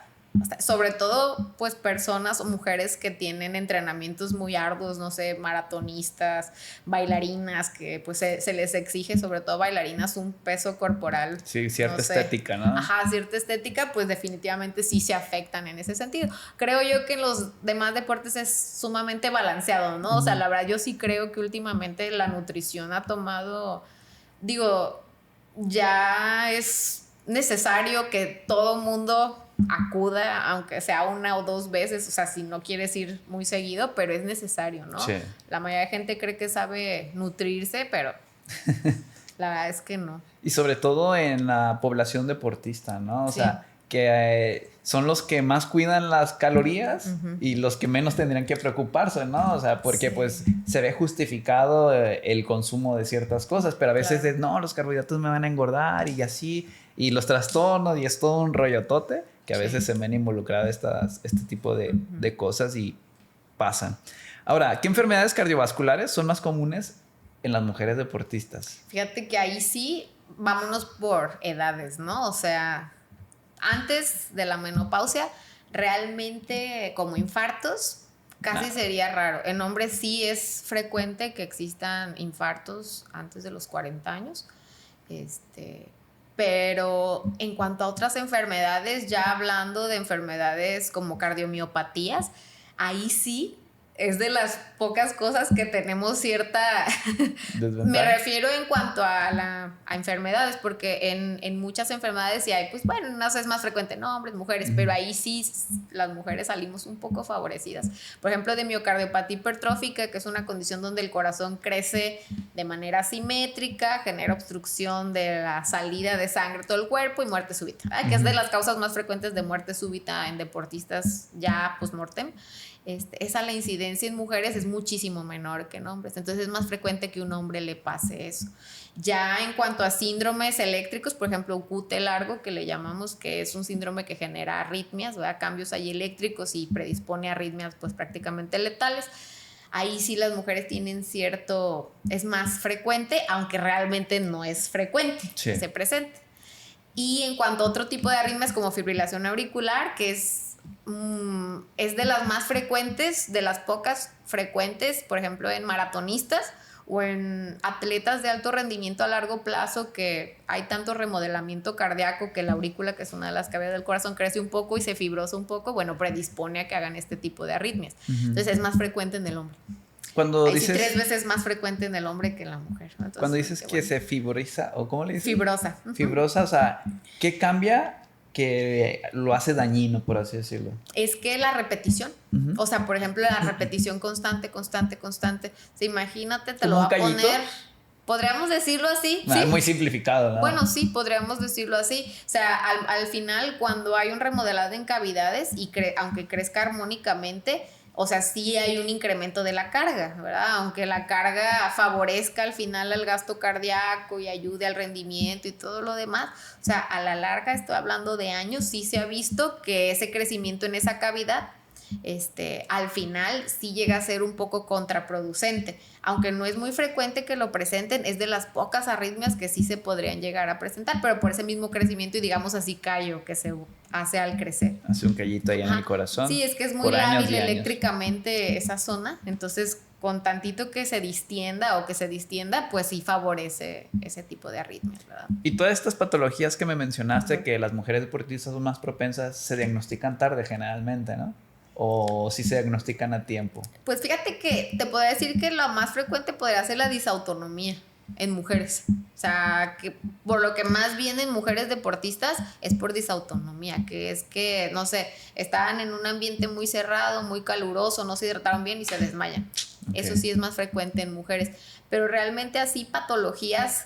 Speaker 2: sobre todo pues personas o mujeres que tienen entrenamientos muy arduos, no sé, maratonistas, bailarinas, que pues se les exige, sobre todo bailarinas, un peso corporal.
Speaker 1: Sí, cierta estética, ¿no?
Speaker 2: Ajá, cierta estética, pues definitivamente sí se afectan en ese sentido. Creo yo que en los demás deportes es sumamente balanceado, ¿no? O sea, la verdad yo sí creo que últimamente la nutrición ha tomado, digo, ya es necesario que todo mundo acuda, aunque sea una o dos veces, o sea, si no quieres ir muy seguido, pero es necesario, ¿no? Sí. La mayoría de gente cree que sabe nutrirse, pero la verdad es que no.
Speaker 1: Y sobre todo en la población deportista, ¿no? O sea, que son los que más cuidan las calorías y los que menos tendrían que preocuparse, ¿no? O sea, porque pues se ve justificado el consumo de ciertas cosas, pero a veces es, no, los carbohidratos me van a engordar y así, y los trastornos y es todo un rollotote que a veces se ven involucradas este tipo de cosas y pasan. Ahora, ¿qué enfermedades cardiovasculares son más comunes en las mujeres deportistas?
Speaker 2: Fíjate que ahí sí, vámonos por edades, ¿no? O sea, antes de la menopausia, realmente como infartos, Casi sería raro. En hombres sí es frecuente que existan infartos antes de los 40 años. Pero en cuanto a otras enfermedades, ya hablando de enfermedades como cardiomiopatías, ahí sí es de las pocas cosas que tenemos cierta... Me refiero en cuanto a enfermedades, porque en muchas enfermedades sí hay, pues bueno, no sé, es más frecuente, no, hombres, mujeres, pero ahí sí las mujeres salimos un poco favorecidas. Por ejemplo, de miocardiopatía hipertrófica, que es una condición donde el corazón crece de manera asimétrica, genera obstrucción de la salida de sangre a todo el cuerpo y muerte súbita, que es de las causas más frecuentes de muerte súbita en deportistas ya post-mortem. Esa la incidencia en mujeres es muchísimo menor que en hombres, entonces es más frecuente que un hombre le pase eso. Ya en cuanto a síndromes eléctricos, por ejemplo, QT largo, que le llamamos, que es un síndrome que genera arritmias, ¿verdad? Cambios ahí eléctricos y predispone a arritmias pues prácticamente letales. Ahí sí las mujeres tienen es más frecuente, aunque realmente no es frecuente que se presente. Y en cuanto a otro tipo de arritmias como fibrilación auricular, que es de las más frecuentes, de las pocas frecuentes, por ejemplo, en maratonistas o en atletas de alto rendimiento a largo plazo, que hay tanto remodelamiento cardíaco que la aurícula, que es una de las cavidades del corazón, crece un poco y se fibrosa un poco, bueno, predispone a que hagan este tipo de arritmias. Entonces es más frecuente en el hombre.
Speaker 1: Cuando
Speaker 2: Ahí
Speaker 1: dices,
Speaker 2: sí 3 veces más frecuente en el hombre que en la mujer, ¿no? Entonces,
Speaker 1: cuando dices que se fibriza, ¿o cómo le dices?
Speaker 2: Fibrosa.
Speaker 1: Fibrosa, o sea, ¿qué cambia que lo hace dañino, por así decirlo?
Speaker 2: Es que la repetición, o sea, por ejemplo, la repetición constante. O sea, imagínate, te lo va a poner, podríamos decirlo así.
Speaker 1: ¿Sí? Muy simplificado, ¿no?
Speaker 2: Bueno, sí, podríamos decirlo así. O sea, al final, cuando hay un remodelado en cavidades y aunque crezca armónicamente, o sea, sí hay un incremento de la carga, ¿verdad? Aunque la carga favorezca al final al gasto cardíaco y ayude al rendimiento y todo lo demás. O sea, a la larga, estoy hablando de años, sí se ha visto que ese crecimiento en esa cavidad, al final sí llega a ser un poco contraproducente. Aunque no es muy frecuente que lo presenten, es de las pocas arritmias que sí se podrían llegar a presentar, pero por ese mismo crecimiento y digamos así callo que se hace al crecer.
Speaker 1: Hace un callito ahí en el corazón.
Speaker 2: Sí, es que es muy lábil eléctricamente esa zona, entonces con tantito que se distienda, pues sí favorece ese tipo de arritmias, ¿verdad?
Speaker 1: Y todas estas patologías que me mencionaste, que las mujeres deportistas son más propensas, se diagnostican tarde generalmente, ¿no? ¿O si se diagnostican a tiempo?
Speaker 2: Pues fíjate que te podría decir que lo más frecuente podría ser la disautonomía en mujeres. O sea, que por lo que más vienen mujeres deportistas es por disautonomía, que es que, no sé, estaban en un ambiente muy cerrado, muy caluroso, no se hidrataron bien y se desmayan. Okay. Eso sí es más frecuente en mujeres. Pero realmente así patologías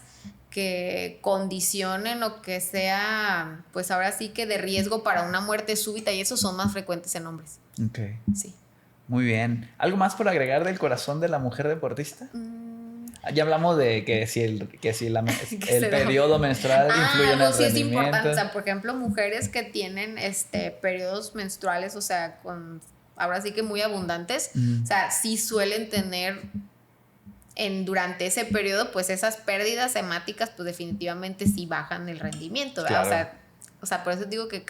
Speaker 2: que condicionen o que sea, pues ahora sí que de riesgo para una muerte súbita, y esos son más frecuentes en hombres.
Speaker 1: Ok.
Speaker 2: Sí.
Speaker 1: Muy bien. ¿Algo más por agregar del corazón de la mujer deportista? Ya hablamos de que si el periodo menstrual influye en el
Speaker 2: sí
Speaker 1: rendimiento.
Speaker 2: Es importante. O sea, por ejemplo, mujeres que tienen periodos menstruales, o sea, ahora sí que muy abundantes, o sea, sí suelen tener durante ese periodo, pues esas pérdidas hemáticas, pues definitivamente sí bajan el rendimiento, ¿verdad?
Speaker 1: Claro.
Speaker 2: O sea, por eso digo que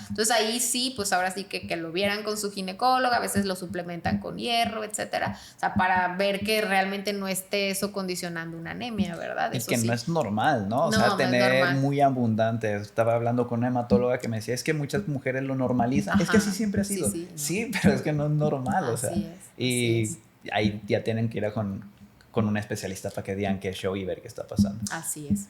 Speaker 2: entonces ahí sí, pues ahora sí que lo vieran con su ginecólogo, a veces lo suplementan con hierro, etcétera. O sea, para ver que realmente no esté eso condicionando una anemia, ¿verdad?
Speaker 1: Y
Speaker 2: eso
Speaker 1: que
Speaker 2: sí.
Speaker 1: no es normal, ¿no? O sea, tener muy abundante. Estaba hablando con una hematóloga que me decía, es que muchas mujeres lo normalizan. Ajá. Es que así siempre ha sido. Sí, pero es que no es normal, o sea. Así es. Ahí ya tienen que ir con un especialista para que digan qué show y ver qué está pasando.
Speaker 2: Así es.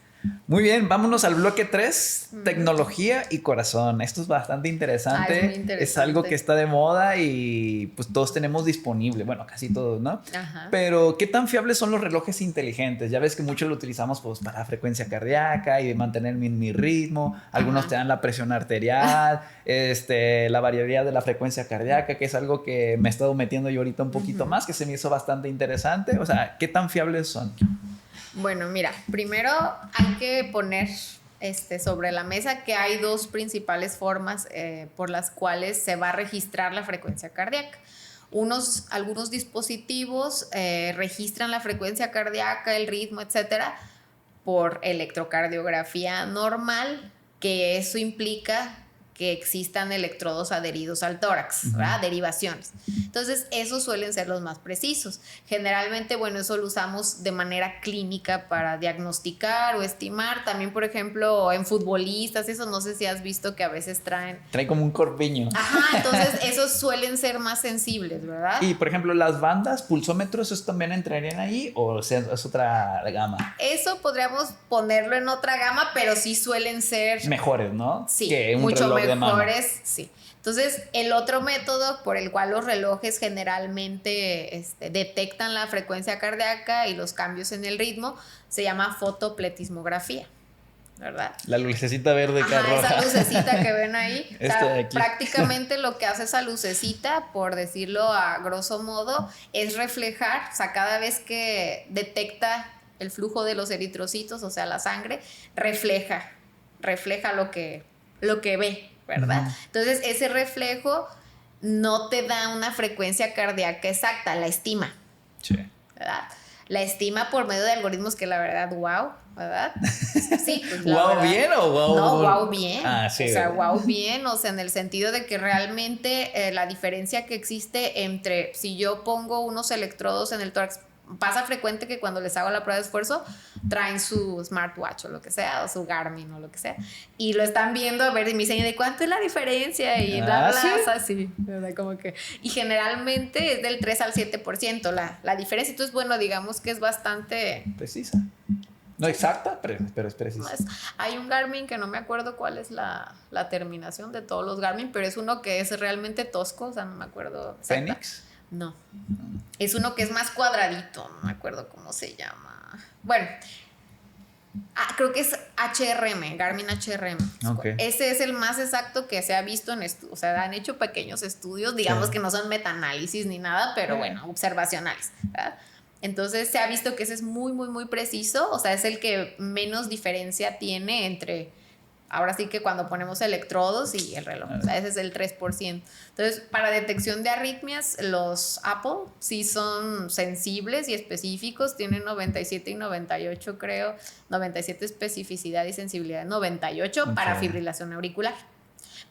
Speaker 1: Muy bien, vámonos al bloque 3, tecnología y corazón. Esto es bastante interesante.
Speaker 2: Es muy interesante.
Speaker 1: Es algo que está de moda y pues todos tenemos disponible, bueno, casi todos, ¿no?
Speaker 2: Ajá.
Speaker 1: Pero ¿qué tan fiables son los relojes inteligentes? Ya ves que muchos lo utilizamos pues para frecuencia cardíaca y mantener mi ritmo. Algunos te dan la presión arterial, la variabilidad de la frecuencia cardíaca, que es algo que me he estado metiendo yo ahorita un poquito más, que se me hizo bastante interesante. O sea, ¿qué tan fiables son?
Speaker 2: Bueno, mira, primero hay que poner sobre la mesa que hay dos principales formas por las cuales se va a registrar la frecuencia cardíaca. Algunos dispositivos registran la frecuencia cardíaca, el ritmo, etcétera, por electrocardiografía normal, que eso implica que existan electrodos adheridos al tórax, ¿verdad? Derivaciones. Entonces, esos suelen ser los más precisos. Generalmente, bueno, eso lo usamos de manera clínica para diagnosticar o estimar. También, por ejemplo, en futbolistas, eso no sé si has visto que a veces traen...
Speaker 1: Trae como un corpiño.
Speaker 2: Ajá, entonces esos suelen ser más sensibles, ¿verdad?
Speaker 1: Y, por ejemplo, las bandas, pulsómetros, ¿esos también entrarían ahí o sea, es otra gama?
Speaker 2: Eso podríamos ponerlo en otra gama, pero sí suelen ser...
Speaker 1: Mejores, ¿no?
Speaker 2: Sí,
Speaker 1: que un
Speaker 2: mucho
Speaker 1: reloj de mano.
Speaker 2: mejores, sí. Entonces, el otro método por el cual los relojes generalmente detectan la frecuencia cardíaca y los cambios en el ritmo se llama fotopletismografía, ¿verdad?
Speaker 1: La lucecita verde que roja.
Speaker 2: Esa lucecita que ven ahí. O sea,
Speaker 1: de aquí.
Speaker 2: prácticamente lo que hace esa lucecita, por decirlo a grosso modo, es reflejar, o sea, cada vez que detecta el flujo de los eritrocitos, o sea, la sangre, refleja lo que ve, ¿verdad? Entonces, ese reflejo no te da una frecuencia cardíaca exacta, la estima.
Speaker 1: Sí.
Speaker 2: ¿Verdad? La estima por medio de algoritmos que la verdad, wow, ¿verdad? Sí, pues
Speaker 1: ¿Wow
Speaker 2: verdad,
Speaker 1: bien o wow?
Speaker 2: No, wow bien.
Speaker 1: Ah, sí.
Speaker 2: O sea,
Speaker 1: ¿verdad?
Speaker 2: wow bien, o sea, en el sentido de que realmente la diferencia que existe entre si yo pongo unos electrodos en el tórax, pasa frecuente que cuando les hago la prueba de esfuerzo traen su smartwatch o lo que sea, o su Garmin o lo que sea, y lo están viendo a ver y me dicen, ¿de cuánto es la diferencia? Y bla, bla,
Speaker 1: ¿sí?
Speaker 2: así, ¿verdad? Como que, y generalmente es del 3 al 7% la diferencia. Entonces, bueno, digamos que es bastante...
Speaker 1: Precisa. No exacta, pero es precisa.
Speaker 2: Hay un Garmin que no me acuerdo cuál es la terminación de todos los Garmin, pero es uno que es realmente tosco, o sea, no me acuerdo.
Speaker 1: ¿Phoenix?
Speaker 2: No. Es uno que es más cuadradito, no me acuerdo cómo se llama. Bueno, creo que es HRM, Garmin HRM.
Speaker 1: Okay.
Speaker 2: Ese es el más exacto que se ha visto o sea, han hecho pequeños estudios, digamos que no son metaanálisis ni nada, pero bueno, observacionales, ¿verdad? Entonces se ha visto que ese es muy, muy, muy preciso, o sea, es el que menos diferencia tiene entre... Ahora sí que cuando ponemos electrodos y el reloj, o sea, ese es el 3%. Entonces, para detección de arritmias, los Apple sí son sensibles y específicos, tienen 97 y 98, creo, 97 especificidad y sensibilidad, 98 okay. Para fibrilación auricular.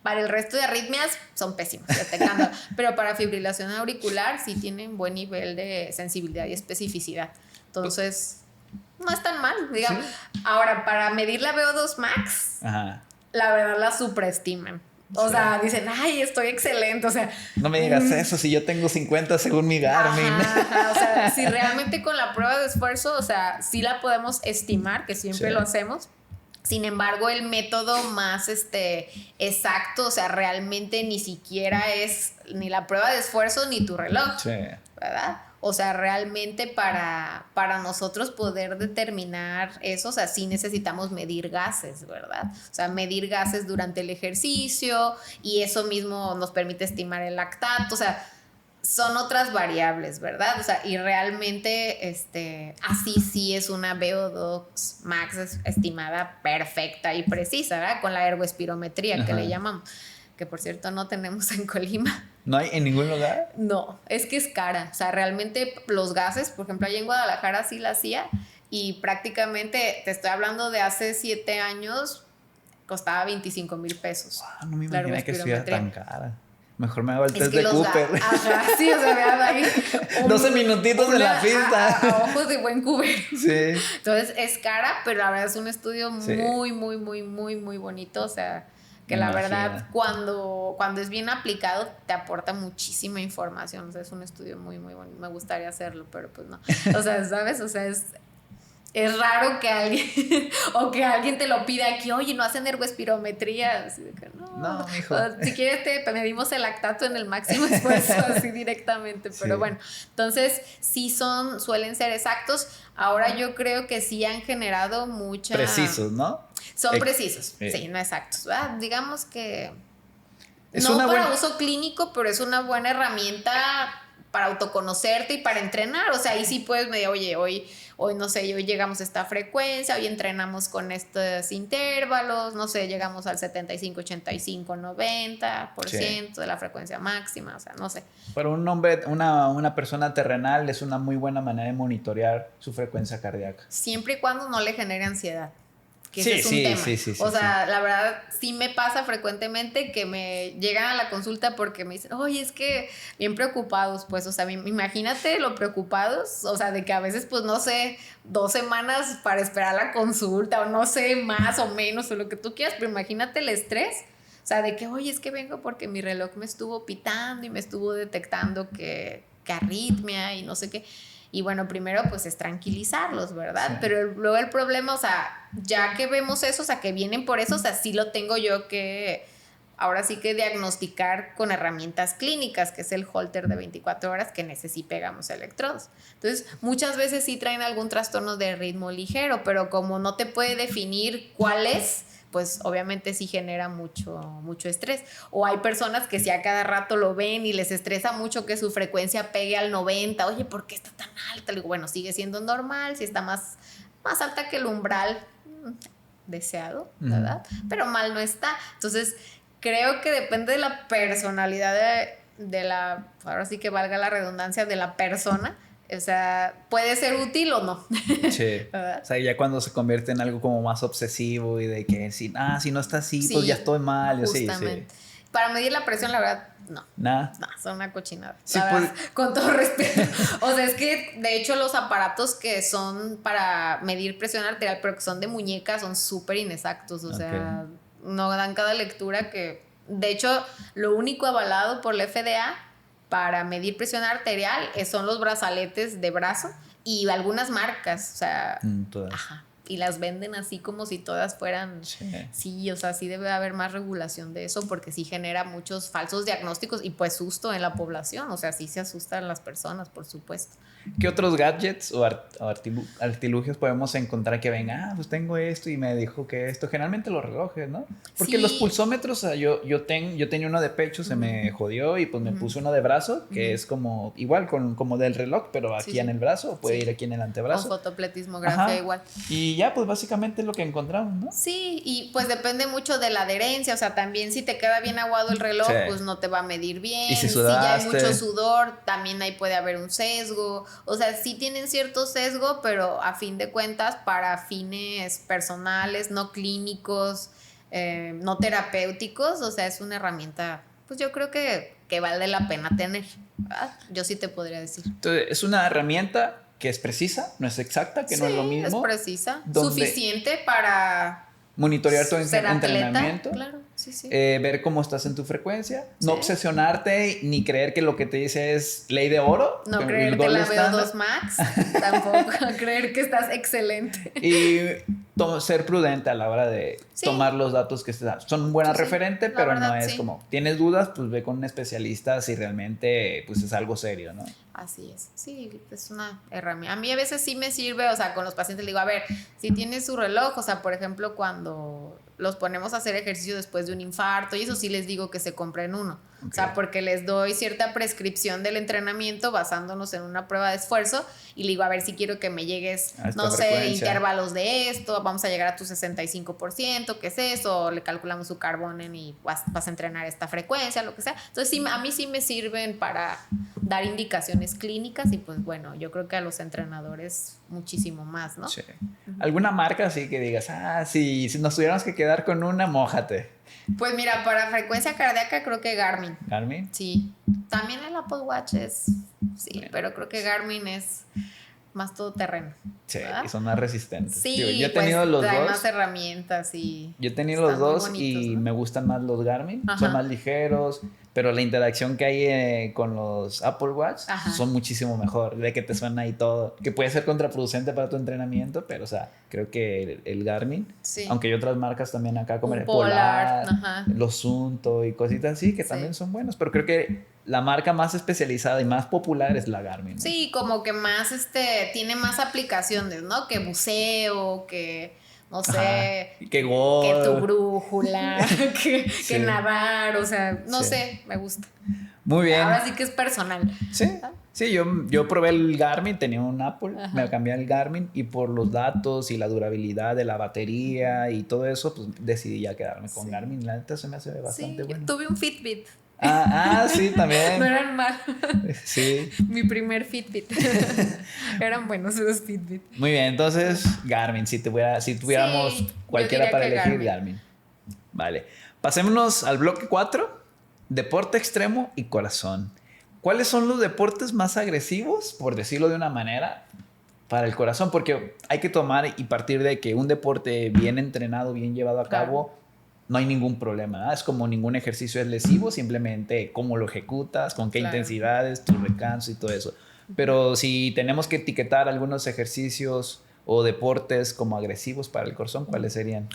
Speaker 2: Para el resto de arritmias son pésimos detectando, pero para fibrilación auricular sí tienen buen nivel de sensibilidad y especificidad. Entonces... no es tan mal, digamos. ¿Sí? Ahora, para medir la VO2 max, ajá, la verdad la superestiman. O sea, dicen, ay, estoy excelente. O sea,
Speaker 1: no me digas eso, si yo tengo 50 según mi Garmin.
Speaker 2: Ajá, o sea, si realmente con la prueba de esfuerzo, o sea, sí la podemos estimar, que siempre lo hacemos. Sin embargo, el método más exacto, o sea, realmente ni siquiera es ni la prueba de esfuerzo ni tu reloj. Sí. ¿Verdad? O sea, realmente para nosotros poder determinar eso, o sea, sí necesitamos medir gases, ¿verdad? O sea, medir gases durante el ejercicio y eso mismo nos permite estimar el lactato, o sea, son otras variables, ¿verdad? O sea, y realmente así sí es una VO2 max estimada perfecta y precisa, ¿verdad? Con la ergoespirometría, ajá, que le llamamos. Que por cierto no tenemos en Colima.
Speaker 1: ¿No hay en ningún lugar?
Speaker 2: No, es que es cara. O sea, realmente los gases, por ejemplo, allá en Guadalajara sí la hacía y prácticamente, te estoy hablando de hace 7 años, costaba 25,000 pesos.
Speaker 1: Wow, no me imaginé que estuviera tan cara. Mejor me hago el test
Speaker 2: que
Speaker 1: de Cooper.
Speaker 2: Ajá, sí, o sea, vean ahí
Speaker 1: 12 minutitos en la pista.
Speaker 2: A ojos de buen Cooper.
Speaker 1: Sí.
Speaker 2: Entonces es cara, pero la verdad es un estudio muy, muy, muy, muy, muy bonito. O sea, que la verdad cuando es bien aplicado te aporta muchísima información. O sea, es un estudio muy, muy bonito. Me gustaría hacerlo, pero pues no. O sea, ¿sabes? O sea, es raro que alguien o que alguien te lo pida aquí, oye, no hacen ergoespirometría. Así de que no, mijo. Si quieres te medimos el lactato en el máximo esfuerzo así directamente, pero bueno, entonces sí suelen ser exactos. Ahora yo creo que sí han generado mucha...
Speaker 1: Precisos, ¿no?
Speaker 2: Son precisos, sí, no exactos. Digamos que no para uso clínico, pero es una buena herramienta para autoconocerte y para entrenar. O sea, ahí sí puedes medir, oye, hoy no sé, hoy llegamos a esta frecuencia, hoy entrenamos con estos intervalos, no sé, llegamos al 75, 85, 90% de la frecuencia máxima, o sea, no sé.
Speaker 1: Para un hombre, una persona terrenal es una muy buena manera de monitorear su frecuencia cardíaca.
Speaker 2: Siempre y cuando no le genere ansiedad. que ese es un tema.
Speaker 1: Sí,
Speaker 2: o sea, la verdad sí me pasa frecuentemente que me llegan a la consulta porque me dicen, oye, es que bien preocupados, pues, o sea, imagínate lo preocupados, o sea, de que a veces, pues, no sé, 2 semanas para esperar la consulta o no sé, más o menos o lo que tú quieras, pero imagínate el estrés. O sea, de que, oye, es que vengo porque mi reloj me estuvo pitando y me estuvo detectando que arritmia y no sé qué. Y bueno, primero pues es tranquilizarlos, ¿verdad? Sí. Pero luego el problema, o sea, ya que vemos eso, o sea, que vienen por eso, o sea, sí lo tengo yo que ahora sí que diagnosticar con herramientas clínicas, que es el Holter de 24 horas, que en ese sí pegamos electrodos. Entonces, muchas veces sí traen algún trastorno de ritmo ligero, pero como no te puede definir cuál es, pues obviamente sí genera mucho estrés. O hay personas que si a cada rato lo ven y les estresa mucho que su frecuencia pegue al 90, oye, ¿por qué está tan alta? Le digo, bueno, sigue siendo normal, si está más alta que el umbral deseado, ¿verdad? Pero mal no está. Entonces, creo que depende de la personalidad de la, ahora sí que valga la redundancia, de la persona. O sea, puede ser útil o no.
Speaker 1: Sí. O sea, ya cuando se convierte en algo como más obsesivo y de que si no está así, sí, pues ya estoy mal.
Speaker 2: Justamente. Sí. Para medir la presión, la verdad, no.
Speaker 1: Nada.
Speaker 2: No, son una cochinada.
Speaker 1: Sí,
Speaker 2: la verdad, con todo respeto. O sea, es que de hecho los aparatos que son para medir presión arterial, pero que son de muñeca, son súper inexactos. O sea, no dan cada lectura que... De hecho, lo único avalado por la FDA para medir presión arterial son los brazaletes de brazo y algunas marcas, o sea, ajá, y las venden así como si todas fueran, sí, o sea, sí debe haber más regulación de eso porque sí genera muchos falsos diagnósticos y pues susto en la población, o sea, sí se asustan las personas, por supuesto.
Speaker 1: ¿Qué otros gadgets o artilugios podemos encontrar que vengan? Pues tengo esto y me dijo que esto. Generalmente los relojes, ¿no? Porque los pulsómetros, o sea, yo tenía uno de pecho, se me jodió y pues me puse uno de brazo, que es como igual como del reloj, pero aquí en el brazo, puede ir aquí en el antebrazo.
Speaker 2: Con fotopletismografía igual.
Speaker 1: Y ya, pues básicamente es lo que encontramos, ¿no?
Speaker 2: Sí, y pues depende mucho de la adherencia, o sea, también si te queda bien aguado el reloj, pues no te va a medir bien.
Speaker 1: Y si ya hay
Speaker 2: mucho sudor, también ahí puede haber un sesgo. O sea, sí tienen cierto sesgo, pero a fin de cuentas, para fines personales, no clínicos, no terapéuticos, o sea, es una herramienta, pues yo creo que vale la pena tener, ¿verdad? Yo sí te podría decir.
Speaker 1: Entonces, es una herramienta que es precisa, no es exacta, que no es lo mismo.
Speaker 2: Es precisa, suficiente para
Speaker 1: monitorear tu entrenamiento,
Speaker 2: claro,
Speaker 1: ver cómo estás en tu frecuencia, no obsesionarte ni creer que lo que te dice es ley de oro.
Speaker 2: No creerte la VO2 Max, tampoco creer que estás excelente.
Speaker 1: Y ser prudente a la hora de tomar los datos que te dan. Son buenas referentes, pero verdad, no es como, tienes dudas, pues ve con un especialista si realmente pues es algo serio, ¿no?
Speaker 2: Así es, sí, es una herramienta. A mí a veces sí me sirve, o sea, con los pacientes le digo, a ver, si tienes su reloj, o sea, por ejemplo, cuando los ponemos a hacer ejercicio después de un infarto y eso sí les digo que se compren uno. O sea, porque les doy cierta prescripción del entrenamiento basándonos en una prueba de esfuerzo y le digo, a ver si quiero que me llegues, no sé, intervalos de esto, vamos a llegar a tu 65%, ¿qué es eso? O le calculamos su carbonen y vas a entrenar esta frecuencia, lo que sea. Entonces, sí, a mí sí me sirven para dar indicaciones clínicas y pues bueno, yo creo que a los entrenadores muchísimo más, ¿no?
Speaker 1: Sí. ¿Alguna marca así que digas, si nos tuviéramos que quedar con una, mójate?
Speaker 2: Pues mira, para frecuencia cardíaca creo que Garmin.
Speaker 1: ¿Garmin?
Speaker 2: Sí. También el Apple Watch es, sí, pero creo que Garmin es más todoterreno.
Speaker 1: Sí, ¿verdad? Y son más resistentes.
Speaker 2: Sí,
Speaker 1: digo, yo he tenido los dos.
Speaker 2: más herramientas y...
Speaker 1: Yo he tenido los dos y me gustan más los Garmin. Ajá. Son más ligeros, pero la interacción que hay con los Apple Watch son muchísimo mejor. De que te suena ahí todo. Que puede ser contraproducente para tu entrenamiento, pero o sea, creo que el Garmin, aunque hay otras marcas también acá como el Polar, los Sunto y cositas así que también son buenos, pero creo que la marca más especializada y más popular es la Garmin, ¿no?
Speaker 2: Sí, como que más tiene más aplicaciones, ¿no? Que buceo, que no sé,
Speaker 1: que gol,
Speaker 2: que tu brújula, que nadar, o sea, no sé, me gusta.
Speaker 1: Muy bien.
Speaker 2: Ahora sí que es personal.
Speaker 1: Sí, yo probé el Garmin, tenía un Apple, me cambié al Garmin y por los datos y la durabilidad de la batería y todo eso, pues decidí ya quedarme con Garmin. La neta se me hace bastante bueno.
Speaker 2: Tuve un Fitbit.
Speaker 1: Sí, también.
Speaker 2: No eran mal.
Speaker 1: Sí.
Speaker 2: Mi primer Fitbit. Eran buenos esos Fitbit.
Speaker 1: Muy bien, entonces Garmin, si tuviéramos
Speaker 2: Sí, yo
Speaker 1: cualquiera
Speaker 2: diría
Speaker 1: para
Speaker 2: que
Speaker 1: elegir,
Speaker 2: Garmin.
Speaker 1: Garmin. Vale. Pasémonos al bloque 4, deporte extremo y corazón. ¿Cuáles son los deportes más agresivos, por decirlo de una manera, para el corazón? Porque hay que tomar y partir de que un deporte bien entrenado, bien llevado a
Speaker 2: Claro.
Speaker 1: cabo, no hay ningún problema, ¿verdad? Es como ningún ejercicio es lesivo, simplemente cómo lo ejecutas, con qué
Speaker 2: Claro.
Speaker 1: intensidades, tu descanso y todo eso. Pero si tenemos que etiquetar algunos ejercicios o deportes como agresivos para el corazón, ¿cuáles serían?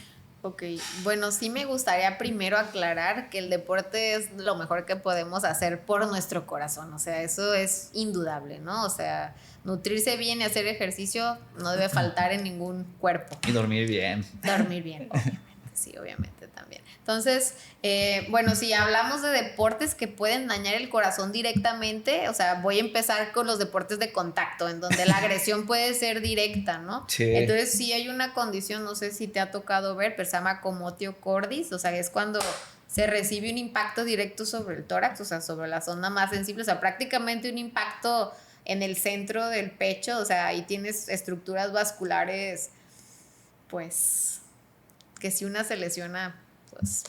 Speaker 2: Ok, bueno, sí me gustaría primero aclarar que el deporte es lo mejor que podemos hacer por nuestro corazón, o sea, eso es indudable, ¿no? O sea, nutrirse bien y hacer ejercicio no debe faltar en ningún cuerpo.
Speaker 1: Y dormir bien.
Speaker 2: Dormir bien, obviamente, sí, obviamente también. Entonces, bueno, si hablamos de deportes que pueden dañar el corazón directamente, o sea, voy a empezar con los deportes de contacto, en donde la agresión puede ser directa, ¿no?
Speaker 1: Sí.
Speaker 2: Entonces, sí hay una condición, no sé si te ha tocado ver, pero se llama comotio cordis, o sea, es cuando se recibe un impacto directo sobre el tórax, o sea, sobre la zona más sensible, o sea, prácticamente un impacto en el centro del pecho, o sea, ahí tienes estructuras vasculares, pues que si una se lesiona, pues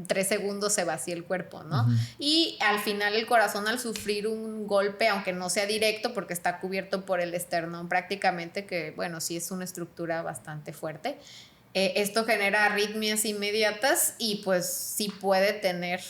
Speaker 2: 3 segundos se vacía el cuerpo, ¿no?
Speaker 1: Ujú.
Speaker 2: Y al final el corazón, al sufrir un golpe, aunque no sea directo porque está cubierto por el esternón prácticamente, que bueno, sí es una estructura bastante fuerte, esto genera arritmias inmediatas y pues sí puede tener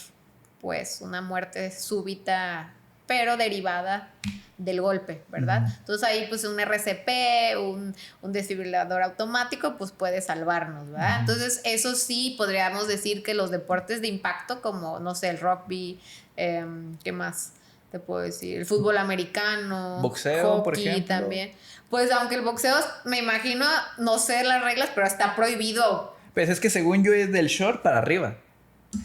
Speaker 2: pues una muerte súbita, pero derivada del golpe, ¿verdad? Entonces ahí pues un RCP, un desfibrilador automático, pues puede salvarnos, ¿verdad? Entonces eso sí podríamos decir que los deportes de impacto como, no sé, el rugby, ¿qué más te puedo decir? El fútbol americano,
Speaker 1: Boxeo, por
Speaker 2: hockey
Speaker 1: ejemplo.
Speaker 2: también. Pues aunque el boxeo, me imagino, no sé las reglas, pero está prohibido.
Speaker 1: Pues es que según yo es del short para arriba.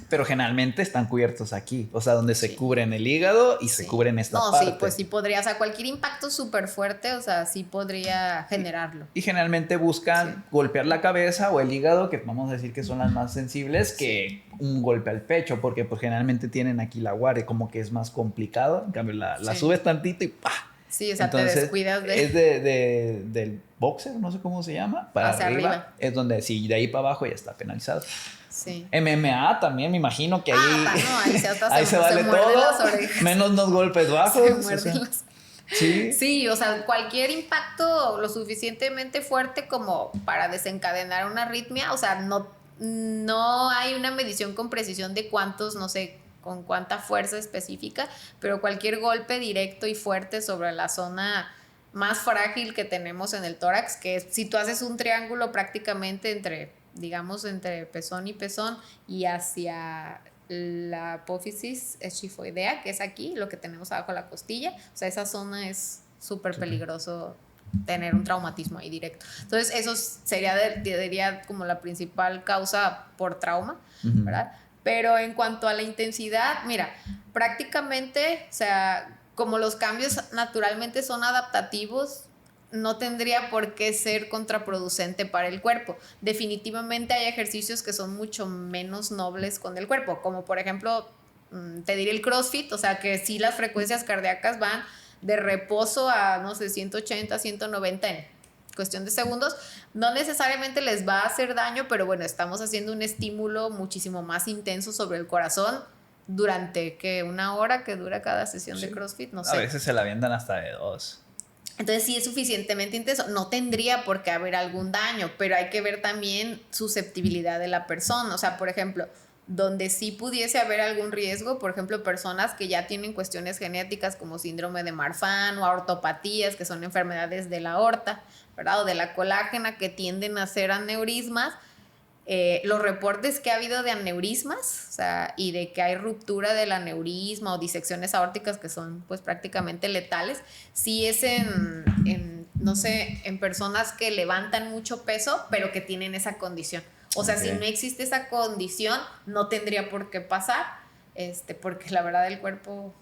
Speaker 1: Pero generalmente están cubiertos aquí. O sea, donde se
Speaker 2: Sí.
Speaker 1: cubren el hígado y se
Speaker 2: Sí.
Speaker 1: cubren esta
Speaker 2: No,
Speaker 1: parte.
Speaker 2: sí, pues sí podría, o sea, cualquier impacto súper fuerte, o sea, sí podría generarlo.
Speaker 1: Y generalmente buscan
Speaker 2: Sí.
Speaker 1: golpear la cabeza o el hígado, que vamos a decir que son las más sensibles, que un golpe al pecho, porque pues generalmente tienen aquí la guardia, como que es más complicado. En cambio, la
Speaker 2: Sí.
Speaker 1: subes tantito y ¡pah!
Speaker 2: Sí, o sea, te
Speaker 1: Entonces,
Speaker 2: descuidas
Speaker 1: es del boxer, no sé cómo se llama, para
Speaker 2: hacia arriba.
Speaker 1: es donde sí, de ahí para abajo ya está penalizado.
Speaker 2: Sí.
Speaker 1: MMA también, me imagino que ahí,
Speaker 2: No, ahí se hasta
Speaker 1: ahí se vale
Speaker 2: muerden
Speaker 1: todo,
Speaker 2: las orejas.
Speaker 1: menos los golpes bajos.
Speaker 2: Se
Speaker 1: O
Speaker 2: muerden
Speaker 1: sea,
Speaker 2: las.
Speaker 1: sí.
Speaker 2: Sí, o sea, cualquier impacto lo suficientemente fuerte como para desencadenar una arritmia, o sea, no hay una medición con precisión de cuántos, no sé, con cuánta fuerza específica, pero cualquier golpe directo y fuerte sobre la zona más frágil que tenemos en el tórax, que es, si tú haces un triángulo prácticamente entre, digamos, entre pezón y hacia la apófisis esquifoidea, que es aquí, lo que tenemos abajo de la costilla, o sea, esa zona es súper peligroso tener un traumatismo ahí directo. Entonces, eso sería, diría, como la principal causa por trauma, ¿verdad? Pero en cuanto a la intensidad, mira, prácticamente, o sea, como los cambios naturalmente son adaptativos, no tendría por qué ser contraproducente para el cuerpo. Definitivamente hay ejercicios que son mucho menos nobles con el cuerpo, como por ejemplo, te diré el CrossFit, o sea que sí las frecuencias cardíacas van de reposo a, no sé, 180, 190 en cuestión de segundos. No necesariamente les va a hacer daño, pero bueno, estamos haciendo un estímulo muchísimo más intenso sobre el corazón durante, ¿qué? Una hora que dura cada sesión de CrossFit, no sé.
Speaker 1: A veces se la avientan hasta de 2.
Speaker 2: Entonces sí es suficientemente intenso. No tendría por qué haber algún daño, pero hay que ver también susceptibilidad de la persona. O sea, por ejemplo, donde sí pudiese haber algún riesgo, por ejemplo, personas que ya tienen cuestiones genéticas como síndrome de Marfan o aortopatías, que son enfermedades de la aorta, ¿verdad? O de la colágena, que tienden a hacer aneurismas. Los reportes que ha habido de aneurismas, o sea, y de que hay ruptura del aneurisma o disecciones aórticas que son pues prácticamente letales, sí es no sé, en personas que levantan mucho peso, pero que tienen esa condición. O sea, si no existe esa condición, no tendría por qué pasar, porque la verdad el cuerpo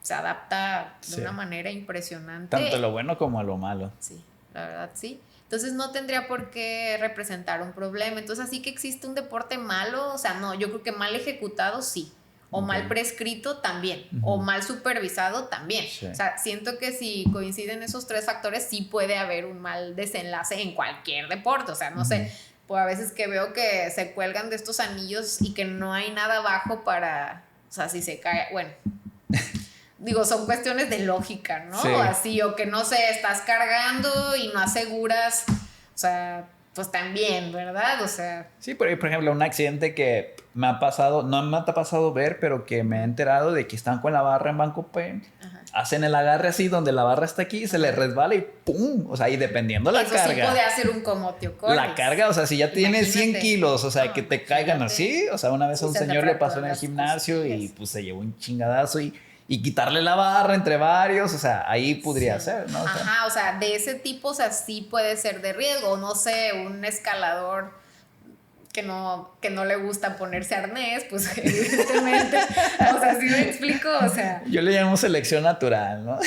Speaker 2: se adapta de una manera impresionante.
Speaker 1: Tanto a lo bueno como a lo malo.
Speaker 2: Sí, la verdad sí. Entonces no tendría por qué representar un problema. Entonces así que existe un deporte malo, o sea, no, yo creo que mal ejecutado sí. o mal prescrito también, o mal supervisado también. Sí. O sea, siento que si coinciden esos tres factores, sí puede haber un mal desenlace en cualquier deporte. O sea, no sé, pues a veces que veo que se cuelgan de estos anillos y que no hay nada abajo para, o sea, si se cae, bueno, digo, son cuestiones de lógica, ¿no? Sí. Así, o que no sé, estás cargando y no aseguras, o sea, pues también, ¿verdad? O sea...
Speaker 1: Sí, por ejemplo, un accidente que me ha pasado, no me ha pasado ver, pero que me he enterado de que están con la barra en Banco P, hacen el agarre así, donde la barra está aquí, se le resbala y ¡pum! O sea, y dependiendo la carga.
Speaker 2: Eso sí puede hacer un comotio corris.
Speaker 1: La carga, o sea, si ya tienes 100 kilos, o sea, que te caigan así, o sea, una vez a un señor le pasó en el gimnasio y pues se llevó un chingadazo y quitarle la barra entre varios, o sea, ahí podría ser, ¿no?
Speaker 2: O sea, de ese tipo, o sea, sí puede ser de riesgo, no sé, un escalador que no le gusta ponerse arnés, pues evidentemente, o sea, ¿sí me explico? O sea...
Speaker 1: Yo le llamo selección natural, ¿no?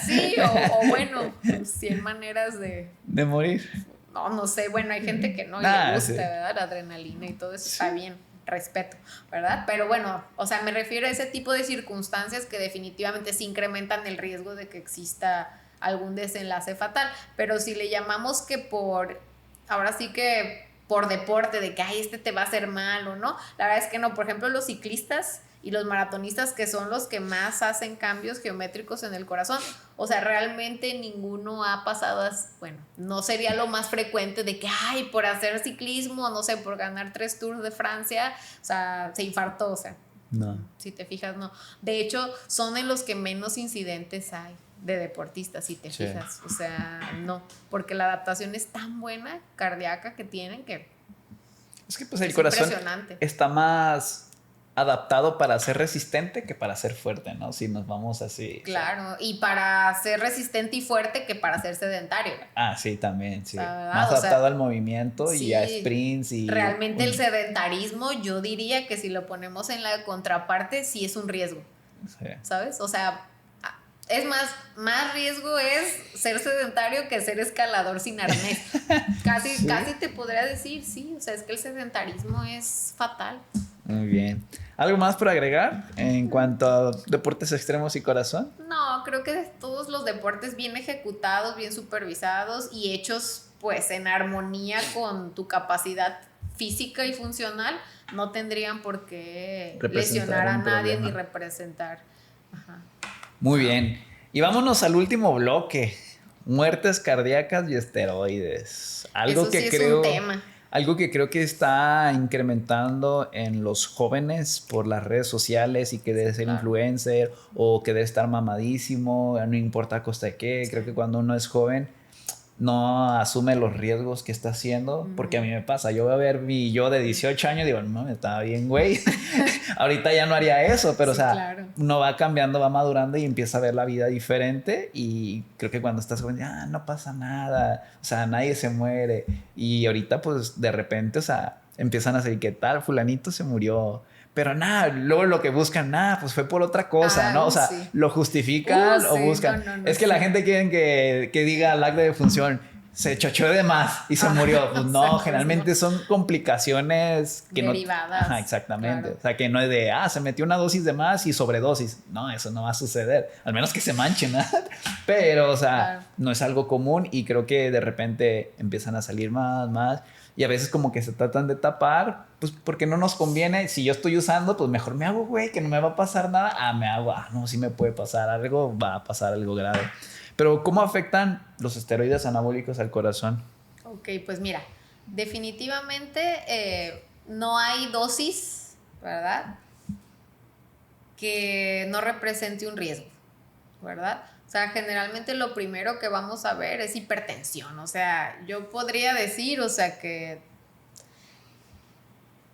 Speaker 2: Sí, o bueno, 100 maneras de...
Speaker 1: De morir.
Speaker 2: No sé, bueno, hay gente que no le gusta, ¿verdad? La adrenalina y todo eso está bien. Respeto, ¿verdad? Pero bueno, o sea, me refiero a ese tipo de circunstancias que definitivamente sí incrementan el riesgo de que exista algún desenlace fatal, pero si le llamamos que ahora sí que por deporte, de que, ay, este te va a hacer mal o no, la verdad es que no. Por ejemplo, los ciclistas y los maratonistas, que son los que más hacen cambios geométricos en el corazón, o sea, realmente ninguno ha pasado, bueno, no sería lo más frecuente de que, ay, por hacer ciclismo, no sé, por ganar 3 Tours de Francia, o sea, se infartó, o sea,
Speaker 1: no.
Speaker 2: Si te fijas, no. De hecho, son en los que menos incidentes hay de deportistas, si te fijas, o sea, no, porque la adaptación es tan buena, cardíaca, que tienen que...
Speaker 1: Es que pues el corazón está más adaptado para ser resistente que para ser fuerte, ¿no? Si nos vamos así.
Speaker 2: Claro, y para ser resistente y fuerte que para ser sedentario.
Speaker 1: Ah, sí, también, sí. Más adaptado al movimiento y a sprints y...
Speaker 2: Realmente el sedentarismo, yo diría que si lo ponemos en la contraparte, sí es un riesgo. Sí. ¿Sabes? O sea, es más riesgo es ser sedentario que ser escalador sin arnés. Casi te podría decir, sí, o sea, es que el sedentarismo es fatal.
Speaker 1: Muy bien. ¿Algo más por agregar en cuanto a deportes extremos y corazón?
Speaker 2: No, creo que todos los deportes bien ejecutados, bien supervisados y hechos pues en armonía con tu capacidad física y funcional no tendrían por qué lesionar a nadie ni representar. Ajá.
Speaker 1: Muy bien. Y vámonos al último bloque. Muertes cardíacas y esteroides.
Speaker 2: Eso sí es un tema.
Speaker 1: Algo que creo que está incrementando en los jóvenes por las redes sociales y que debe ser influencer o que debe estar mamadísimo, no importa a costa de qué. Creo que cuando uno es joven no asume los riesgos que está haciendo, porque a mí me pasa, yo voy a ver mi yo de 18 años y digo, no, estaba bien, güey. Ahorita ya no haría eso, pero o sea, uno va cambiando, va madurando y empieza a ver la vida diferente y creo que cuando estás joven, no pasa nada, o sea, nadie se muere y ahorita pues de repente, o sea, empiezan a decir, ¿qué tal? Fulanito se murió. Pero nada, luego lo que buscan, pues fue por otra cosa, ¿no? O sea, lo justifican o buscan. No, es que la gente quiere que diga el acta de defunción, se chocheó de más y se murió. Pues no, generalmente son complicaciones que
Speaker 2: derivadas.
Speaker 1: Ajá, exactamente. Claro. O sea, que no es de, se metió una dosis de más y sobredosis. No, eso no va a suceder. Al menos que se manchen, ¿no? Pero, o sea, no es algo común y creo que de repente empiezan a salir más. Y a veces como que se tratan de tapar, pues porque no nos conviene. Si yo estoy usando, pues mejor me hago, güey, que no me va a pasar nada. Me hago, no, sí me puede pasar algo, va a pasar algo grave. Pero ¿cómo afectan los esteroides anabólicos al corazón?
Speaker 2: Ok, pues mira, definitivamente no hay dosis, ¿verdad? Que no represente un riesgo, ¿verdad? O sea, generalmente lo primero que vamos a ver es hipertensión. O sea, yo podría decir, o sea, que,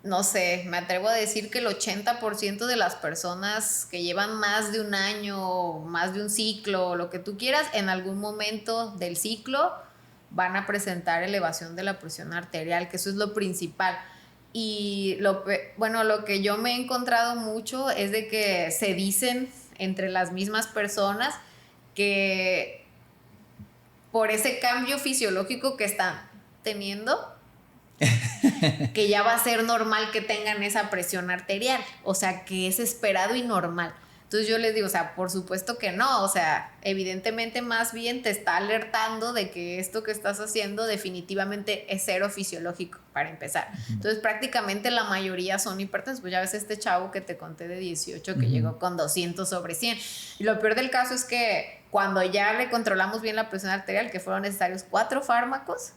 Speaker 2: no sé, me atrevo a decir que el 80% de las personas que llevan más de un año, más de un ciclo, lo que tú quieras, en algún momento del ciclo van a presentar elevación de la presión arterial, que eso es lo principal. Y lo que yo me he encontrado mucho es de que se dicen entre las mismas personas que por ese cambio fisiológico que están teniendo, que ya va a ser normal que tengan esa presión arterial, o sea, que es esperado y normal. Entonces yo les digo, o sea, por supuesto que no, o sea, evidentemente más bien te está alertando de que esto que estás haciendo definitivamente es cero fisiológico, para empezar. Entonces prácticamente la mayoría son hipertensos, pues ya ves este chavo que te conté de 18 que llegó con 200/100. Y lo peor del caso es que cuando ya le controlamos bien la presión arterial, que fueron necesarios 4 fármacos,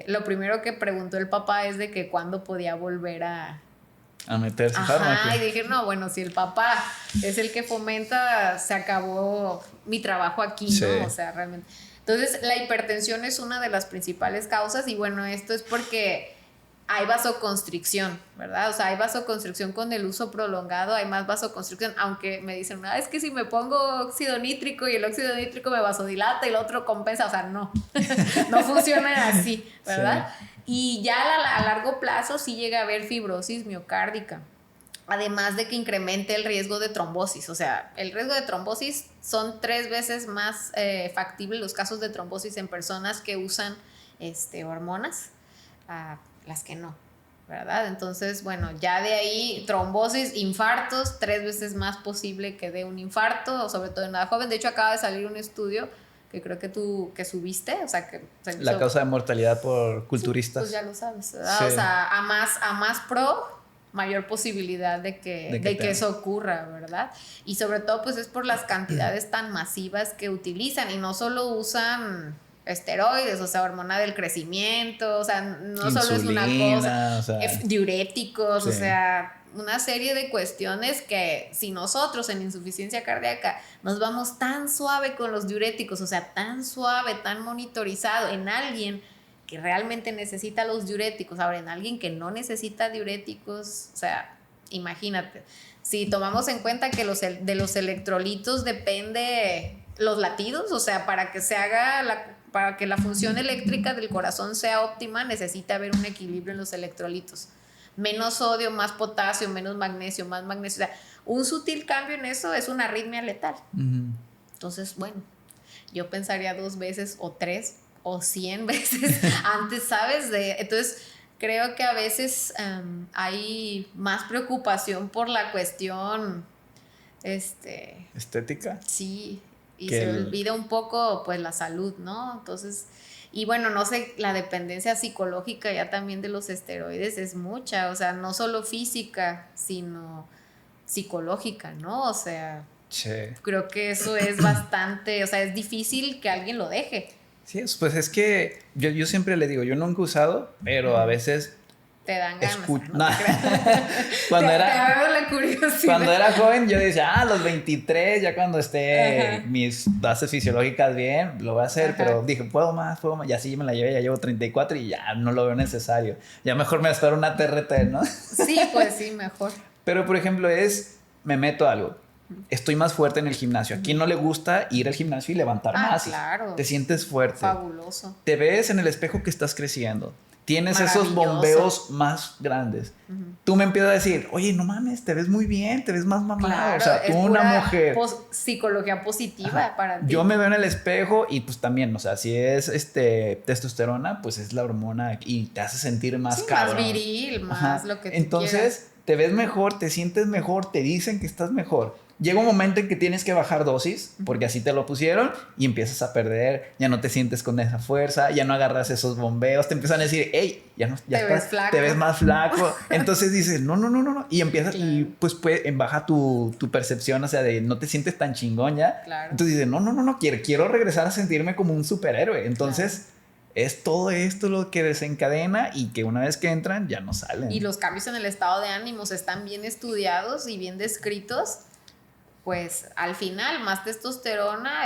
Speaker 2: lo primero que preguntó el papá es de que cuándo podía volver a
Speaker 1: meterse fármaco.
Speaker 2: Y dije, no, bueno, si el papá es el que fomenta, se acabó mi trabajo aquí, ¿no? Sí. O sea, realmente. Entonces, la hipertensión es una de las principales causas y bueno, esto es porque hay vasoconstricción, ¿verdad? O sea, hay vasoconstricción con el uso prolongado, hay más vasoconstricción, aunque me dicen, es que si me pongo óxido nítrico y el óxido nítrico me vasodilata y el otro compensa, o sea, no, no funciona así, ¿verdad? Sí. Y ya a largo plazo sí llega a haber fibrosis miocárdica, además de que incremente el riesgo de trombosis. O sea, el riesgo de trombosis son 3 veces más factibles los casos de trombosis en personas que usan hormonas a las que no, ¿verdad? Entonces, bueno, ya de ahí trombosis, infartos, 3 veces más posible que dé un infarto, sobre todo en edad joven. De hecho, acaba de salir un estudio que creo que tú que subiste, o sea, que
Speaker 1: la causa de mortalidad por culturistas.
Speaker 2: Sí, pues ya lo sabes, ¿verdad? Sí. O sea, a más pro, mayor posibilidad de que eso ocurra, ¿verdad? Y sobre todo, pues es por las cantidades tan masivas que utilizan, y no solo usan esteroides, o sea, hormona del crecimiento, o sea, no insulina, solo es una cosa, o sea, diuréticos, sí. O sea, una serie de cuestiones que si nosotros en insuficiencia cardíaca nos vamos tan suave con los diuréticos, o sea, tan suave, tan monitorizado en alguien que realmente necesita los diuréticos, ahora en alguien que no necesita diuréticos, o sea, imagínate, si tomamos en cuenta que de los electrolitos depende los latidos, o sea, para que la función eléctrica del corazón sea óptima, necesita haber un equilibrio en los electrolitos. Menos sodio, más potasio, menos magnesio, más magnesio. O sea, un sutil cambio en eso es una arritmia letal. Entonces, bueno, yo pensaría 2 veces o 3 o 100 veces antes, ¿sabes? Entonces, creo que a veces hay más preocupación por la cuestión
Speaker 1: estética.
Speaker 2: Sí, y se olvida un poco, pues, la salud, ¿no? Entonces, y bueno, no sé, la dependencia psicológica ya también de los esteroides es mucha, o sea, no solo física, sino psicológica, ¿no? O sea, sí. Creo que eso es bastante, o sea, es difícil que alguien lo deje.
Speaker 1: Sí, pues es que yo siempre le digo, yo nunca he usado, pero a veces
Speaker 2: te dan ganas.
Speaker 1: Cuando
Speaker 2: te agarro la curiosidad.
Speaker 1: Cuando era joven yo decía, a los 23, ya cuando esté mis bases fisiológicas bien, lo voy a hacer. Pero dije, puedo más. Y así me la llevé, ya llevo 34 y ya no lo veo necesario. Ya mejor me espero una TRT, ¿no?
Speaker 2: Sí, pues sí, mejor.
Speaker 1: Pero por ejemplo me meto a algo. Estoy más fuerte en el gimnasio. ¿A quién no le gusta ir al gimnasio y levantar más?
Speaker 2: Claro.
Speaker 1: Te sientes fuerte.
Speaker 2: Fabuloso.
Speaker 1: Te ves en el espejo que estás creciendo. Tienes esos bombeos más grandes. Tú me empiezas a decir, oye, no mames, te ves muy bien, te ves más mamada. Claro, o sea, tú una mujer.
Speaker 2: Psicología positiva para ti.
Speaker 1: Yo me veo en el espejo y pues también, o sea, si es testosterona, pues es la hormona y te hace sentir más cabrón.
Speaker 2: Más viril, más lo que tú
Speaker 1: Entonces,
Speaker 2: quieras.
Speaker 1: Te ves mejor, te sientes mejor, te dicen que estás mejor. Llega un momento en que tienes que bajar dosis, porque así te lo pusieron, y empiezas a perder, ya no te sientes con esa fuerza, ya no agarras esos bombeos, te empiezan a decir, hey, te ves más flaco. Entonces dices, no, y empiezas, y pues baja tu percepción, o sea, de no te sientes tan chingón ya.
Speaker 2: Claro.
Speaker 1: Entonces dices, no, quiero regresar a sentirme como un superhéroe. Entonces... Es todo esto lo que desencadena y que una vez que entran ya no salen.
Speaker 2: Y los cambios en el estado de ánimos están bien estudiados y bien descritos. Pues al final, más testosterona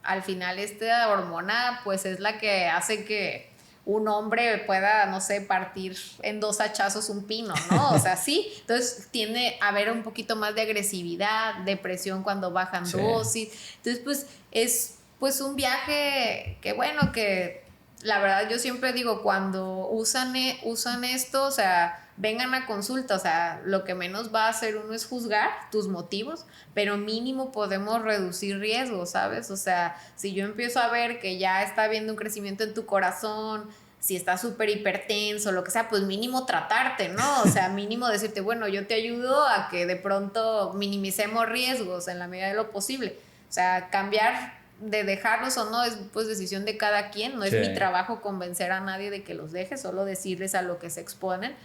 Speaker 2: al final esta hormona pues es la que hace que un hombre pueda, no sé, partir en 2 hachazos un pino, ¿no? O sea, sí. Entonces tiende a haber un poquito más de agresividad, depresión cuando bajan dosis. Entonces pues es pues un viaje que bueno, que la verdad yo siempre digo, cuando usan esto, o sea, vengan a consulta, o sea, lo que menos va a hacer uno es juzgar tus motivos, pero mínimo podemos reducir riesgos, ¿sabes? O sea, si yo empiezo a ver que ya está habiendo un crecimiento en tu corazón, si estás súper hipertenso, lo que sea, pues mínimo tratarte, ¿no? O sea, mínimo decirte, bueno, yo te ayudo a que de pronto minimicemos riesgos en la medida de lo posible. O sea, cambiar de dejarlos o no es pues decisión de cada quien, no es mi trabajo convencer a nadie de que los deje, solo decirles a lo que se exponen,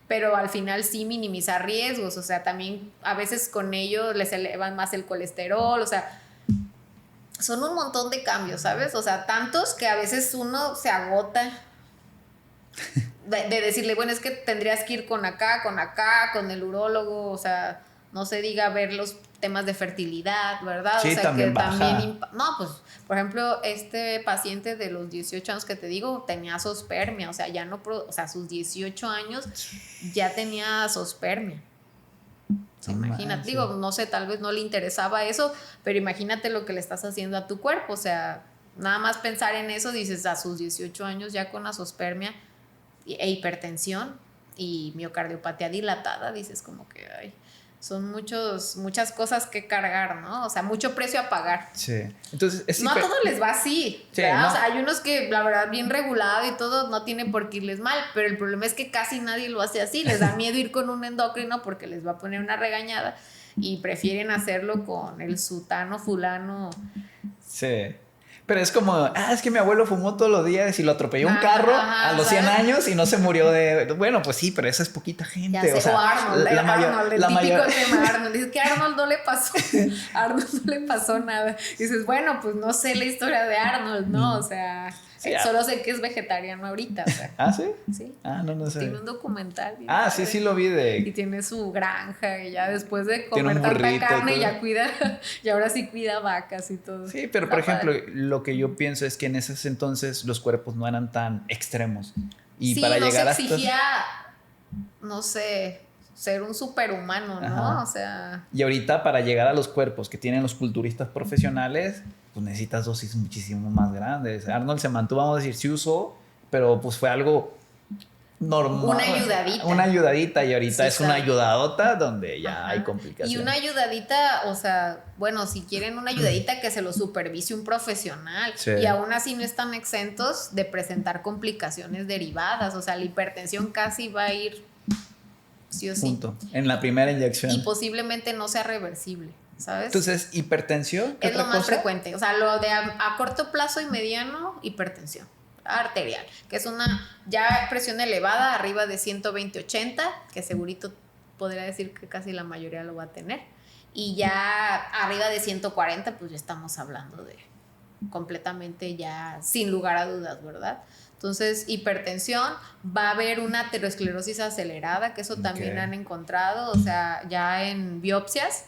Speaker 2: pero al final sí minimizar riesgos, o sea, también a veces con ello les elevan más el colesterol, o sea, son un montón de cambios, ¿sabes? O sea, tantos que a veces uno se agota de decirle, bueno, es que tendrías que ir con el urólogo, o sea, no se diga ver los temas de fertilidad, ¿verdad?
Speaker 1: Sí,
Speaker 2: o sea,
Speaker 1: también
Speaker 2: que
Speaker 1: baja.
Speaker 2: también... No, pues, por ejemplo, este paciente de los 18 años que te digo tenía azoospermia, o sea, ya no... O sea, a sus 18 años ya tenía azoospermia. Imagínate, digo, no sé, tal vez no le interesaba eso, pero imagínate lo que le estás haciendo a tu cuerpo, o sea, nada más pensar en eso, dices, a sus 18 años ya con azoospermia e hipertensión y miocardiopatía dilatada, dices como que, ay, son muchas cosas que cargar, ¿no? O sea, mucho precio a pagar.
Speaker 1: Sí. Entonces,
Speaker 2: no a todos les va así,
Speaker 1: sí,
Speaker 2: ¿verdad? O sea, hay unos que, la verdad, bien regulado y todo, no tiene por qué irles mal, pero el problema es que casi nadie lo hace así. Les da miedo ir con un endocrino porque les va a poner una regañada y prefieren hacerlo con el sutano fulano.
Speaker 1: Sí. Pero es como, es que mi abuelo fumó todos los días y lo atropelló un carro a los 100 años y no se murió de... Bueno, pues sí, pero esa es poquita gente.
Speaker 2: Ya sé,
Speaker 1: o sea,
Speaker 2: Arnold, el típico tema Arnold. Dices que a Arnold no le pasó, Arnold no le pasó nada. Dices, bueno, pues no sé la historia de Arnold, ¿no? O sea, sí, solo sé que es vegetariano ahorita. O sea.
Speaker 1: ¿Ah, sí?
Speaker 2: Sí.
Speaker 1: No sé.
Speaker 2: Tiene un documental.
Speaker 1: Sí lo vi de...
Speaker 2: Y tiene su granja y ya después de comer tanta carne ya cuida, y ahora sí cuida vacas y todo.
Speaker 1: Sí, pero por ejemplo, lo que yo pienso es que en esos entonces los cuerpos no eran tan extremos. Y
Speaker 2: sí,
Speaker 1: para
Speaker 2: no
Speaker 1: llegar
Speaker 2: se exigía, no sé, ser un superhumano, ¿no?
Speaker 1: Ajá.
Speaker 2: O sea...
Speaker 1: Y ahorita para llegar a los cuerpos que tienen los culturistas profesionales, pues necesitas dosis muchísimo más grandes. Arnold se mantuvo, vamos a decir, sí usó, pero pues fue algo normal. Una ayudadita y ahorita sí, es una ayudadota donde ya hay complicaciones.
Speaker 2: Y una ayudadita, o sea, bueno, si quieren una ayudadita que se lo supervise un profesional. Sí. Y aún así no están exentos de presentar complicaciones derivadas. O sea, la hipertensión casi va a ir sí o sí.
Speaker 1: Punto. En la primera inyección.
Speaker 2: Y posiblemente no sea reversible, ¿sabes?
Speaker 1: Entonces, ¿hipertensión?
Speaker 2: Es lo más frecuente. O sea, lo de a corto plazo y mediano, hipertensión arterial, que es una ya presión elevada, arriba de 120/80, que segurito podría decir que casi la mayoría lo va a tener, y ya arriba de 140, pues ya estamos hablando de completamente ya sin lugar a dudas, ¿verdad? Entonces, hipertensión, va a haber una aterosclerosis acelerada, que eso también han encontrado, o sea, ya en biopsias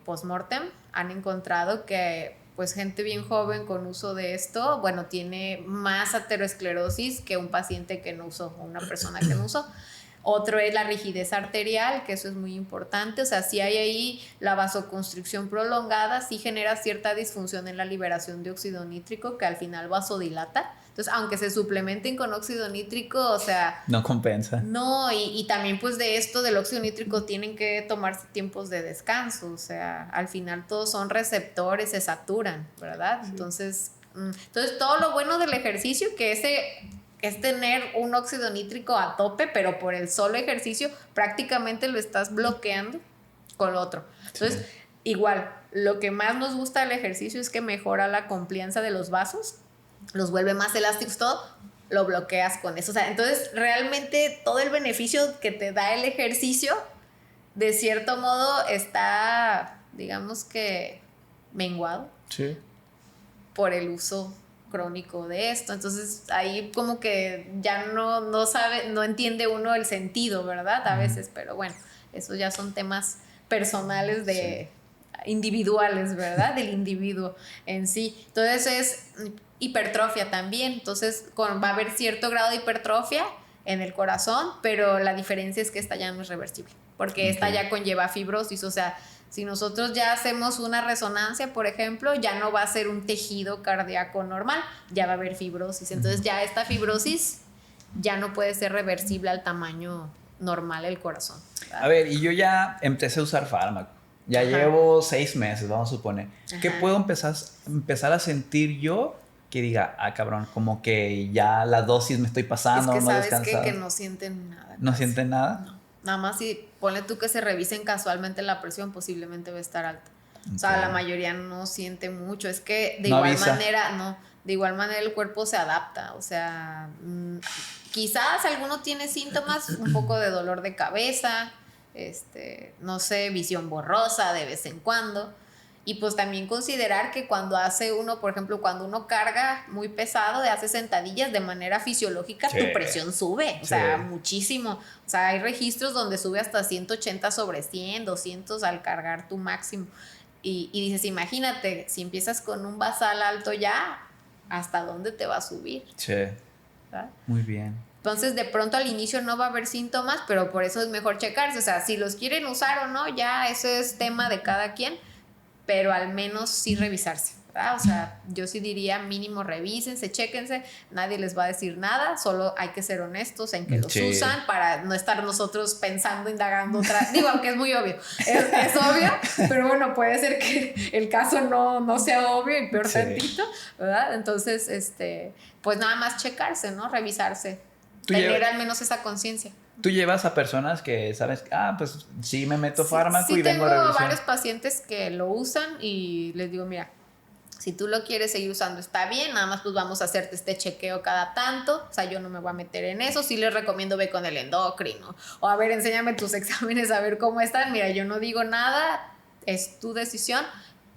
Speaker 2: post-mortem han encontrado que pues gente bien joven con uso de esto, bueno, tiene más aterosclerosis que un paciente que no usó o una persona que no usó. Otro es la rigidez arterial, que eso es muy importante, o sea, si hay ahí la vasoconstricción prolongada, sí genera cierta disfunción en la liberación de óxido nítrico que al final vasodilata. Entonces, aunque se suplementen con óxido nítrico, o sea...
Speaker 1: No compensa.
Speaker 2: No, y también pues de esto del óxido nítrico tienen que tomarse tiempos de descanso, o sea, al final todos son receptores, se saturan, ¿verdad? Sí. Entonces, todo lo bueno del ejercicio que es tener un óxido nítrico a tope, pero por el solo ejercicio prácticamente lo estás bloqueando con lo otro. Entonces, sí. Igual, lo que más nos gusta del ejercicio es que mejora la complianza de los vasos, los vuelve más elásticos, todo, lo bloqueas con eso. O sea, entonces realmente todo el beneficio que te da el ejercicio, de cierto modo, está, digamos que, menguado.
Speaker 1: Sí.
Speaker 2: Por el uso crónico de esto. Entonces ahí como que ya no sabe, no entiende uno el sentido, ¿verdad? A veces, pero bueno, esos ya son temas personales individuales, ¿verdad? Del individuo en sí. Entonces es hipertrofia también. Entonces va a haber cierto grado de hipertrofia en el corazón, pero la diferencia es que esta ya no es reversible, porque esta ya conlleva fibrosis. O sea, si nosotros ya hacemos una resonancia, por ejemplo, ya no va a ser un tejido cardíaco normal, ya va a haber fibrosis. Entonces ya esta fibrosis ya no puede ser reversible al tamaño normal del corazón, ¿verdad?
Speaker 1: A ver, y yo ya empecé a usar fármaco. Ya llevo 6 meses, vamos a suponer. ¿Qué puedo empezar a sentir yo que diga, ah, cabrón, como que ya la dosis me estoy pasando,
Speaker 2: es que
Speaker 1: no he
Speaker 2: sabes
Speaker 1: descansado?
Speaker 2: que no sienten nada.
Speaker 1: ¿No sienten nada?
Speaker 2: No. Nada más si ponle tú que se revisen casualmente la presión, posiblemente va a estar alta.
Speaker 1: Okay.
Speaker 2: O sea, la mayoría no siente mucho. Es que de
Speaker 1: no
Speaker 2: igual
Speaker 1: avisa.
Speaker 2: manera, no, de igual manera el cuerpo se adapta. O sea, quizás alguno tiene síntomas, un poco de dolor de cabeza, no sé, visión borrosa de vez en cuando. Y pues también considerar que cuando hace uno, por ejemplo, cuando uno carga muy pesado, hace sentadillas de manera fisiológica,
Speaker 1: Sí.
Speaker 2: tu presión sube, o
Speaker 1: Sí.
Speaker 2: sea, muchísimo. O sea, hay registros donde sube hasta 180 sobre 100, 200 al cargar tu máximo. Y dices, imagínate, si empiezas con un basal alto ya, ¿hasta dónde te va a subir?
Speaker 1: Sí.
Speaker 2: ¿Verdad?
Speaker 1: Muy bien.
Speaker 2: Entonces, de pronto al inicio no va a haber síntomas, pero por eso es mejor checarse. O sea, si los quieren usar o no, ya eso es tema de cada quien, pero al menos sí revisarse, ¿verdad? O sea, yo sí diría mínimo revísense, chéquense, nadie les va a decir nada, solo hay que ser honestos en que los usan para no estar nosotros pensando, indagando otra, digo, aunque es muy obvio, es obvio, pero bueno, puede ser que el caso no sea obvio y peor tantito, ¿verdad? Entonces, pues nada más checarse, ¿no? Revisarse, tener al menos esa conciencia.
Speaker 1: ¿Tú llevas a personas que sabes, pues sí me meto fármaco
Speaker 2: sí
Speaker 1: y vengo a revisar?
Speaker 2: Tengo varios pacientes que lo usan y les digo, mira, si tú lo quieres seguir usando está bien, nada más pues vamos a hacerte este chequeo cada tanto, o sea, yo no me voy a meter en eso, sí les recomiendo ve con el endocrino, o a ver, enséñame tus exámenes a ver cómo están, mira, yo no digo nada, es tu decisión,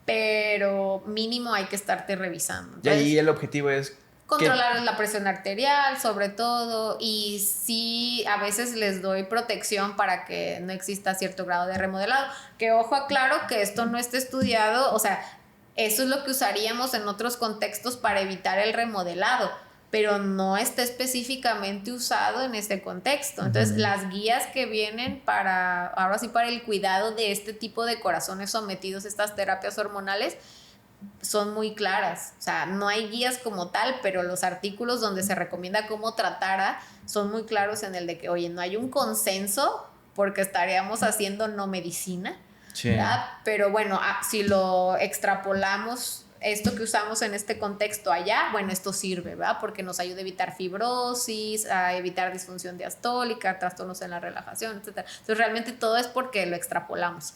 Speaker 2: pero mínimo hay que estarte revisando. Entonces,
Speaker 1: y ahí el objetivo es
Speaker 2: controlar la presión arterial, sobre todo, y sí, a veces les doy protección para que no exista cierto grado de remodelado. Que ojo, aclaro que esto no está estudiado, o sea, eso es lo que usaríamos en otros contextos para evitar el remodelado, pero no está específicamente usado en este contexto. Entonces, las guías que vienen ahora sí, para el cuidado de este tipo de corazones sometidos a estas terapias hormonales, son muy claras, o sea, no hay guías como tal, pero los artículos donde se recomienda cómo tratar son muy claros en el de que, oye, no hay un consenso porque estaríamos haciendo no medicina, ¿verdad? Pero bueno, si lo extrapolamos, esto que usamos en este contexto allá, bueno, esto sirve, ¿verdad? Porque nos ayuda a evitar fibrosis, a evitar disfunción diastólica, trastornos en la relajación, etc. Entonces, realmente todo es porque lo extrapolamos,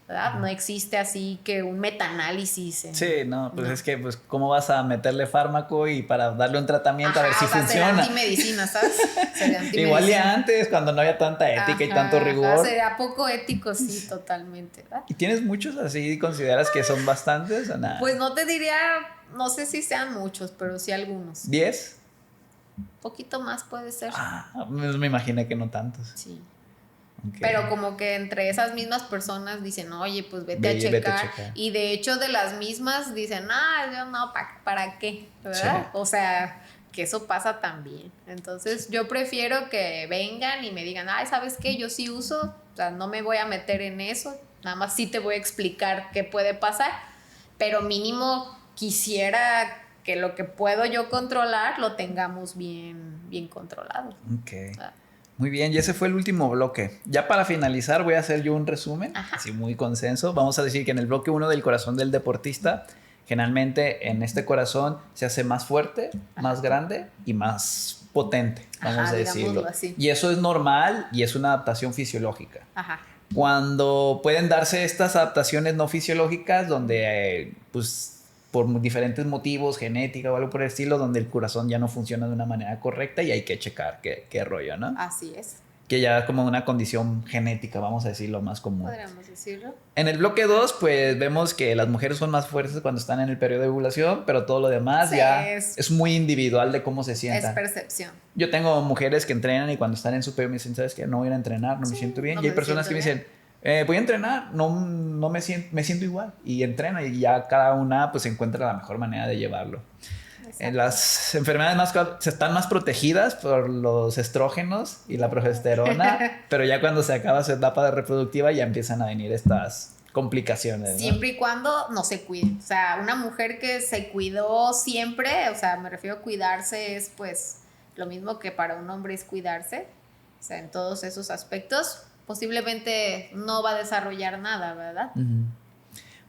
Speaker 2: ¿verdad? No existe así que un metaanálisis.
Speaker 1: Sí, no, pues no. Es que, pues, ¿cómo vas a meterle fármaco y para darle un tratamiento a ver si funciona?
Speaker 2: Sería antimedicina, ¿sabes? Sería antimedicina.
Speaker 1: Igual y antes, cuando no había tanta ética y tanto rigor.
Speaker 2: Sería poco ético, sí, totalmente, ¿verdad?
Speaker 1: ¿Y tienes muchos así? ¿Consideras que son bastantes o nada?
Speaker 2: Pues no te diría, no sé si sean muchos, pero sí algunos.
Speaker 1: ¿10?
Speaker 2: Poquito más puede ser.
Speaker 1: Me imaginé que no tantos.
Speaker 2: Sí.
Speaker 1: Okay.
Speaker 2: Pero como que entre esas mismas personas dicen, oye, pues vete a checar. Y de hecho de las mismas dicen, yo no, ¿para qué? ¿Verdad? Sí. O sea, que eso pasa también. Entonces yo prefiero que vengan y me digan, ¿sabes qué? Yo sí uso, o sea, no me voy a meter en eso, nada más sí te voy a explicar qué puede pasar, pero mínimo quisiera que lo que puedo yo controlar lo tengamos bien controlado.
Speaker 1: Ok. Muy bien, y ese fue el último bloque. Ya para finalizar voy a hacer yo un resumen, así muy consenso. Vamos a decir que en el bloque 1 del corazón del deportista, generalmente en este corazón se hace más fuerte, más grande y más potente, vamos a decirlo. Así. Y eso es normal y es una adaptación fisiológica. Cuando pueden darse estas adaptaciones no fisiológicas donde pues por diferentes motivos, genética o algo por el estilo, donde el corazón ya no funciona de una manera correcta y hay que checar qué rollo, ¿no?
Speaker 2: Así es.
Speaker 1: Que ya es como una condición genética, vamos a decirlo, más común.
Speaker 2: Podríamos decirlo.
Speaker 1: En el bloque 2, pues vemos que las mujeres son más fuertes cuando están en el periodo de ovulación, pero todo lo demás ya es muy individual de cómo se sientan.
Speaker 2: Es percepción.
Speaker 1: Yo tengo mujeres que entrenan y cuando están en su periodo me dicen, ¿sabes qué? No voy a ir a entrenar, no me siento bien. Y hay personas que me dicen, voy a entrenar, no me siento igual. Y entrena y ya cada una pues encuentra la mejor manera de llevarlo. Las enfermedades están más protegidas por los estrógenos y la progesterona, pero ya cuando se acaba su etapa reproductiva ya empiezan a venir estas complicaciones, ¿no?
Speaker 2: Siempre y cuando no se cuide. O sea, una mujer que se cuidó siempre, o sea, me refiero a cuidarse es pues lo mismo que para un hombre es cuidarse. O sea, en todos esos aspectos posiblemente no va a desarrollar nada, ¿verdad?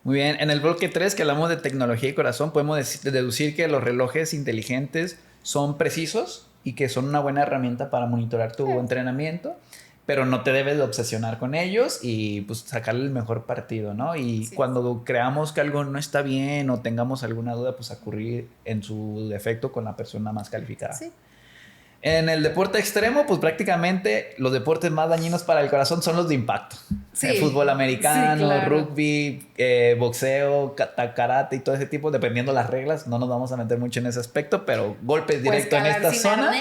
Speaker 1: Muy bien, en el bloque 3 que hablamos de tecnología y corazón, podemos deducir que los relojes inteligentes son precisos y que son una buena herramienta para monitorar tu entrenamiento, pero no te debes de obsesionar con ellos y pues sacarle el mejor partido, ¿no? Y
Speaker 2: Sí.
Speaker 1: cuando creamos que algo no está bien o tengamos alguna duda, pues acudir en su defecto con la persona más calificada.
Speaker 2: Sí.
Speaker 1: En el deporte extremo, pues prácticamente los deportes más dañinos para el corazón son los de impacto.
Speaker 2: Sí.
Speaker 1: Fútbol americano,
Speaker 2: Sí, claro.
Speaker 1: rugby, boxeo, karate y todo ese tipo, dependiendo las reglas. No nos vamos a meter mucho en ese aspecto, pero golpes directo en esta zona.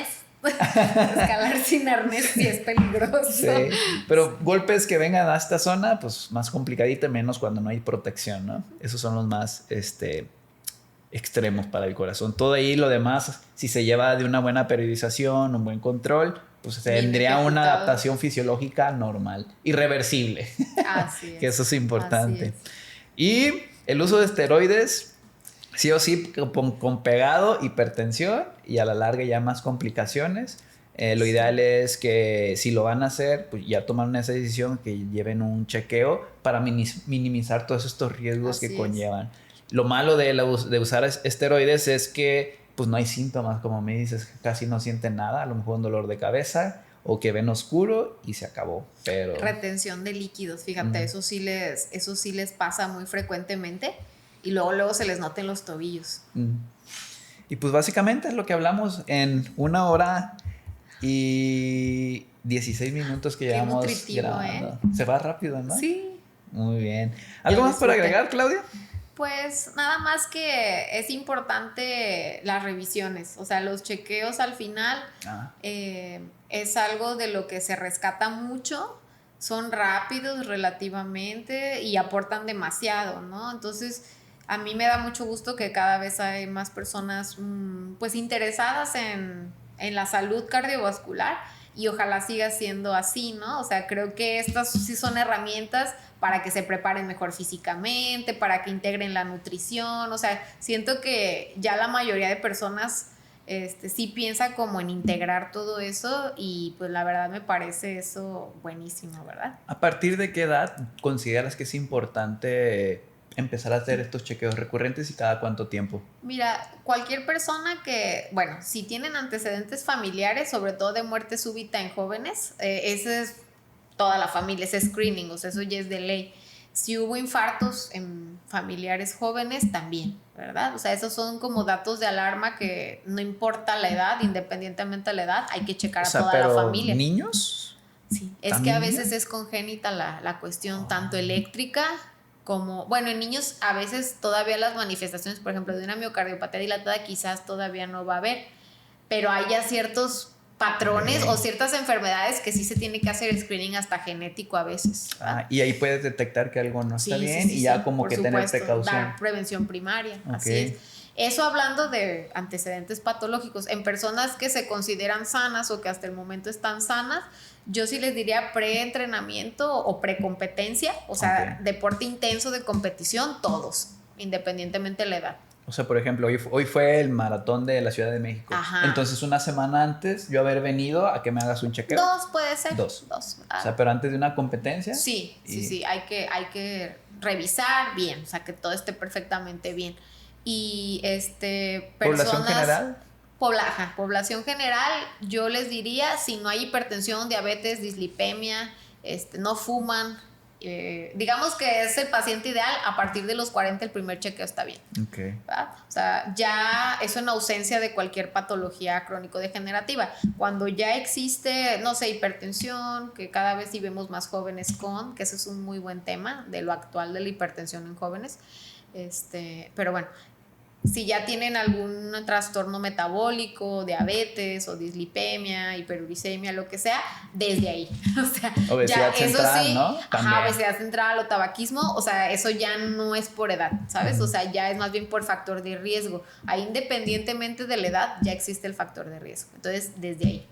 Speaker 2: Escalar sin arnés sí es peligroso.
Speaker 1: Sí, pero golpes que vengan a esta zona, pues más complicadito, menos cuando no hay protección, ¿no? Esos son los más extremos para el corazón. Todo ahí lo demás, si se lleva de una buena periodización, un buen control, pues tendría una adaptación fisiológica normal, irreversible.
Speaker 2: Así es.
Speaker 1: Que eso es importante.
Speaker 2: Es.
Speaker 1: Y el uso de esteroides, sí o sí, con pegado, hipertensión y a la larga ya más complicaciones. Lo ideal es que si lo van a hacer, pues ya toman esa decisión, que lleven un chequeo para minimizar todos estos riesgos que conllevan. Lo malo de usar esteroides es que pues no hay síntomas, como me dices, casi no sienten nada, a lo mejor un dolor de cabeza o que ven oscuro y se acabó. Pero
Speaker 2: retención de líquidos, fíjate, eso sí les pasa muy frecuentemente y luego se les nota en los tobillos.
Speaker 1: Y pues básicamente es lo que hablamos en 1 hora y 16 minutos que llevamos grabando. Se va rápido, ¿no?
Speaker 2: Sí.
Speaker 1: Muy bien. ¿Algo más para agregar, Claudia?
Speaker 2: Pues nada más que es importante las revisiones, o sea, los chequeos al final es algo de lo que se rescata mucho, son rápidos relativamente y aportan demasiado, ¿no? Entonces, a mí me da mucho gusto que cada vez hay más personas pues interesadas en la salud cardiovascular y ojalá siga siendo así, ¿no? O sea, creo que estas sí son herramientas para que se preparen mejor físicamente, para que integren la nutrición, o sea, siento que ya la mayoría de personas sí piensa como en integrar todo eso y pues la verdad me parece eso buenísimo, ¿verdad?
Speaker 1: ¿A partir de qué edad consideras que es importante empezar a hacer estos chequeos recurrentes y cada cuánto tiempo?
Speaker 2: Mira, cualquier persona que, bueno, si tienen antecedentes familiares, sobre todo de muerte súbita en jóvenes, ese es toda la familia, ese screening, o sea, eso ya es de ley. Si hubo infartos en familiares jóvenes, también, ¿verdad? O sea, esos son como datos de alarma que no importa la edad, independientemente de la edad, hay que checar a toda la familia.
Speaker 1: ¿Niños?
Speaker 2: Sí, es que a veces es congénita la cuestión, tanto eléctrica como, bueno, en niños a veces todavía las manifestaciones, por ejemplo, de una miocardiopatía dilatada quizás todavía no va a haber, pero hay ya ciertos patrones o ciertas enfermedades que sí se tiene que hacer screening hasta genético a veces.
Speaker 1: Y ahí puedes detectar que algo no está bien y ya como que tener precaución.
Speaker 2: Dar prevención primaria, así es. Eso hablando de antecedentes patológicos. En personas que se consideran sanas o que hasta el momento están sanas, yo sí les diría preentrenamiento o precompetencia, o sea, deporte intenso de competición, todos, independientemente de la edad.
Speaker 1: O sea, por ejemplo, hoy fue el maratón de la Ciudad de México.
Speaker 2: Ajá.
Speaker 1: Entonces, una semana antes yo haber venido a que me hagas un chequeo.
Speaker 2: 2 puede ser.
Speaker 1: 2. O sea, pero antes de una competencia.
Speaker 2: Sí, hay que revisar bien, o sea, que todo esté perfectamente bien. Y
Speaker 1: ¿Población general?
Speaker 2: Población general, yo les diría, si no hay hipertensión, diabetes, dislipemia, no fuman, digamos que es el paciente ideal, a partir de los 40 el primer chequeo está bien. ¿Verdad? O sea, ya eso en ausencia de cualquier patología crónico-degenerativa. Cuando ya existe, no sé, hipertensión, que cada vez sí vemos más jóvenes que ese es un muy buen tema de lo actual de la hipertensión en jóvenes, pero bueno, si ya tienen algún trastorno metabólico, diabetes o dislipemia, hiperuricemia, lo que sea, desde ahí. O sea,
Speaker 1: obesidad
Speaker 2: ya,
Speaker 1: central,
Speaker 2: eso sí,
Speaker 1: ¿no?
Speaker 2: Obesidad central o tabaquismo, o sea, eso ya no es por edad, ¿sabes? O sea, ya es más bien por factor de riesgo. Ahí, independientemente de la edad, ya existe el factor de riesgo. Entonces, desde ahí.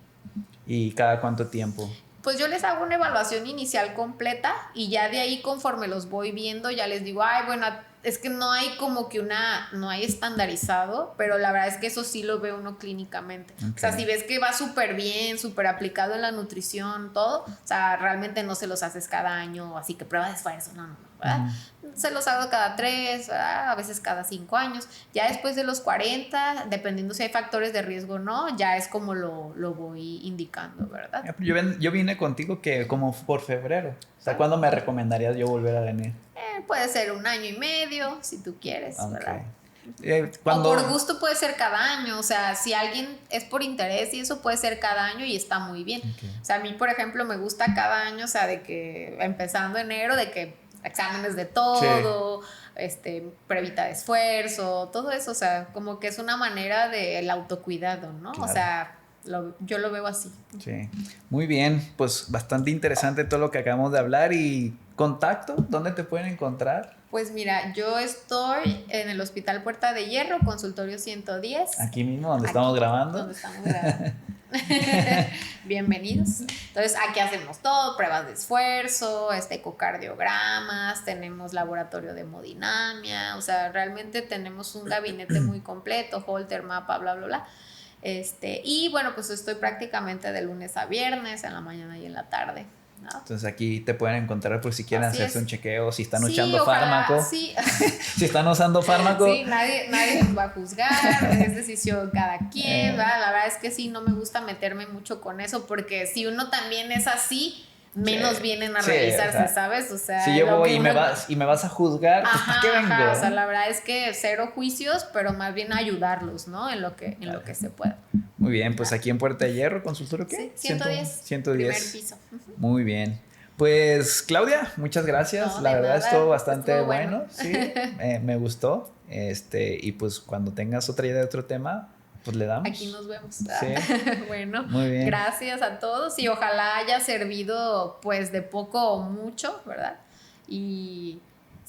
Speaker 1: ¿Y cada cuánto tiempo?
Speaker 2: Pues yo les hago una evaluación inicial completa y ya de ahí, conforme los voy viendo, ya les digo, bueno, es que no hay como que no hay estandarizado, pero la verdad es que eso sí lo ve uno clínicamente. Okay. O sea, si ves que va súper bien, súper aplicado en la nutrición, todo, o sea, realmente no se los haces cada año, así que prueba de esfuerzo, no, ¿verdad? Se los hago cada 3, ¿verdad? A veces cada 5 años. Ya después de los 40, dependiendo si hay factores de riesgo o no, ya es como lo voy indicando, ¿verdad?
Speaker 1: Yo vine contigo que como por febrero. O sea, ¿cuándo me recomendarías yo volver a venir?
Speaker 2: Puede ser 1 año y medio, si tú quieres, ¿verdad?
Speaker 1: O
Speaker 2: por gusto puede ser cada año, o sea, si alguien es por interés y eso puede ser cada año y está muy bien. Okay. O sea, a mí, por ejemplo, me gusta cada año, o sea, de que empezando enero, de que exámenes de todo, pruebita de esfuerzo, todo eso, o sea, como que es una manera del autocuidado, ¿no? Claro. O sea, yo lo veo así.
Speaker 1: Sí, muy bien, pues bastante interesante todo lo que acabamos de hablar. Y contacto, ¿dónde te pueden encontrar?
Speaker 2: Pues mira, yo estoy en el Hospital Puerta de Hierro, consultorio 110.
Speaker 1: Aquí mismo, donde estamos grabando.
Speaker 2: Donde estamos grabando. Bienvenidos. Entonces aquí hacemos todo, pruebas de esfuerzo, ecocardiogramas, tenemos laboratorio de hemodinamia, o sea, realmente tenemos un gabinete muy completo, holter, mapa, bla, bla, bla. Y bueno, pues estoy prácticamente de lunes a viernes, en la mañana y en la tarde, ¿no?
Speaker 1: Entonces aquí te pueden encontrar por si quieren hacerse un chequeo, si están usando fármaco.
Speaker 2: Sí.
Speaker 1: Si están usando fármaco.
Speaker 2: Sí, nadie nos va a juzgar, es decisión cada quien, ¿verdad? La verdad es que sí, no me gusta meterme mucho con eso, porque si uno también es así, menos vienen a revisarse, o sea, ¿sabes? O sea,
Speaker 1: si yo voy y me vas a juzgar, pues ¿para qué vengo?
Speaker 2: O sea, la verdad es que 0 juicios, pero más bien ayudarlos, ¿no? En lo que se pueda.
Speaker 1: Muy bien, pues aquí en Puerta de Hierro, ¿consultorio qué?
Speaker 2: Sí, 110.
Speaker 1: 110.
Speaker 2: Primer piso.
Speaker 1: Muy bien. Pues Claudia, muchas gracias.
Speaker 2: No,
Speaker 1: la verdad
Speaker 2: nada.
Speaker 1: estuvo bastante bueno. Sí, me gustó. Y pues cuando tengas otra idea de otro tema, pues le damos.
Speaker 2: Aquí nos vemos.
Speaker 1: Sí.
Speaker 2: Bueno,
Speaker 1: muy bien.
Speaker 2: Gracias a todos y ojalá haya servido pues de poco o mucho, ¿verdad? Y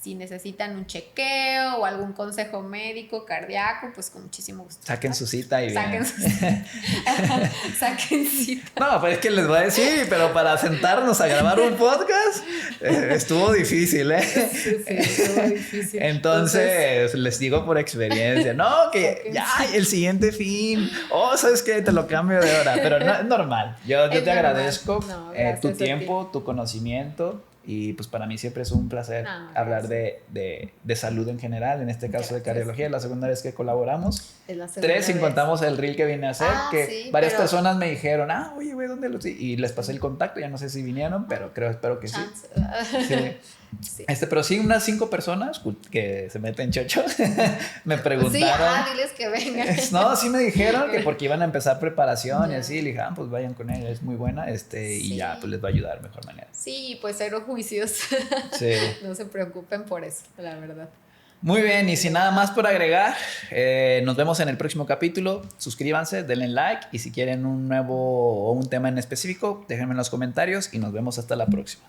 Speaker 2: si necesitan un chequeo o algún consejo médico, cardíaco, pues con muchísimo gusto.
Speaker 1: Saquen su cita y
Speaker 2: Saquen su cita. Saquen cita.
Speaker 1: No, pues es que les voy a decir, pero para sentarnos a grabar un podcast estuvo difícil, ¿eh?
Speaker 2: Sí, estuvo difícil.
Speaker 1: Entonces les digo por experiencia, no, que ya el siguiente fin, ¿sabes qué? Te lo cambio de hora, pero no, es normal. Yo te agradezco tu tiempo, tu conocimiento. Y pues para mí siempre es un placer hablar de salud en general, en este caso de cardiología. Es la segunda vez que colaboramos.
Speaker 2: Es la segunda
Speaker 1: 3 si contamos el reel que vine a hacer, que
Speaker 2: sí,
Speaker 1: varias personas me dijeron, oye, güey, ¿dónde lo...? Y les pasé el contacto, ya no sé si vinieron, pero espero que sí. Sí. Pero sí, unas 5 personas que se meten chocho me preguntaron.
Speaker 2: Sí, diles que vengan.
Speaker 1: No, sí me dijeron que porque iban a empezar preparación y así, le dije, pues vayan con ella, es muy buena, y ya, pues les va a ayudar de mejor manera.
Speaker 2: Sí, pues 0 juicios.
Speaker 1: Sí.
Speaker 2: No se preocupen por eso, la verdad.
Speaker 1: Muy bien, y sin nada más por agregar, nos vemos en el próximo capítulo. Suscríbanse, denle like y si quieren un nuevo o un tema en específico, déjenme en los comentarios y nos vemos hasta la próxima.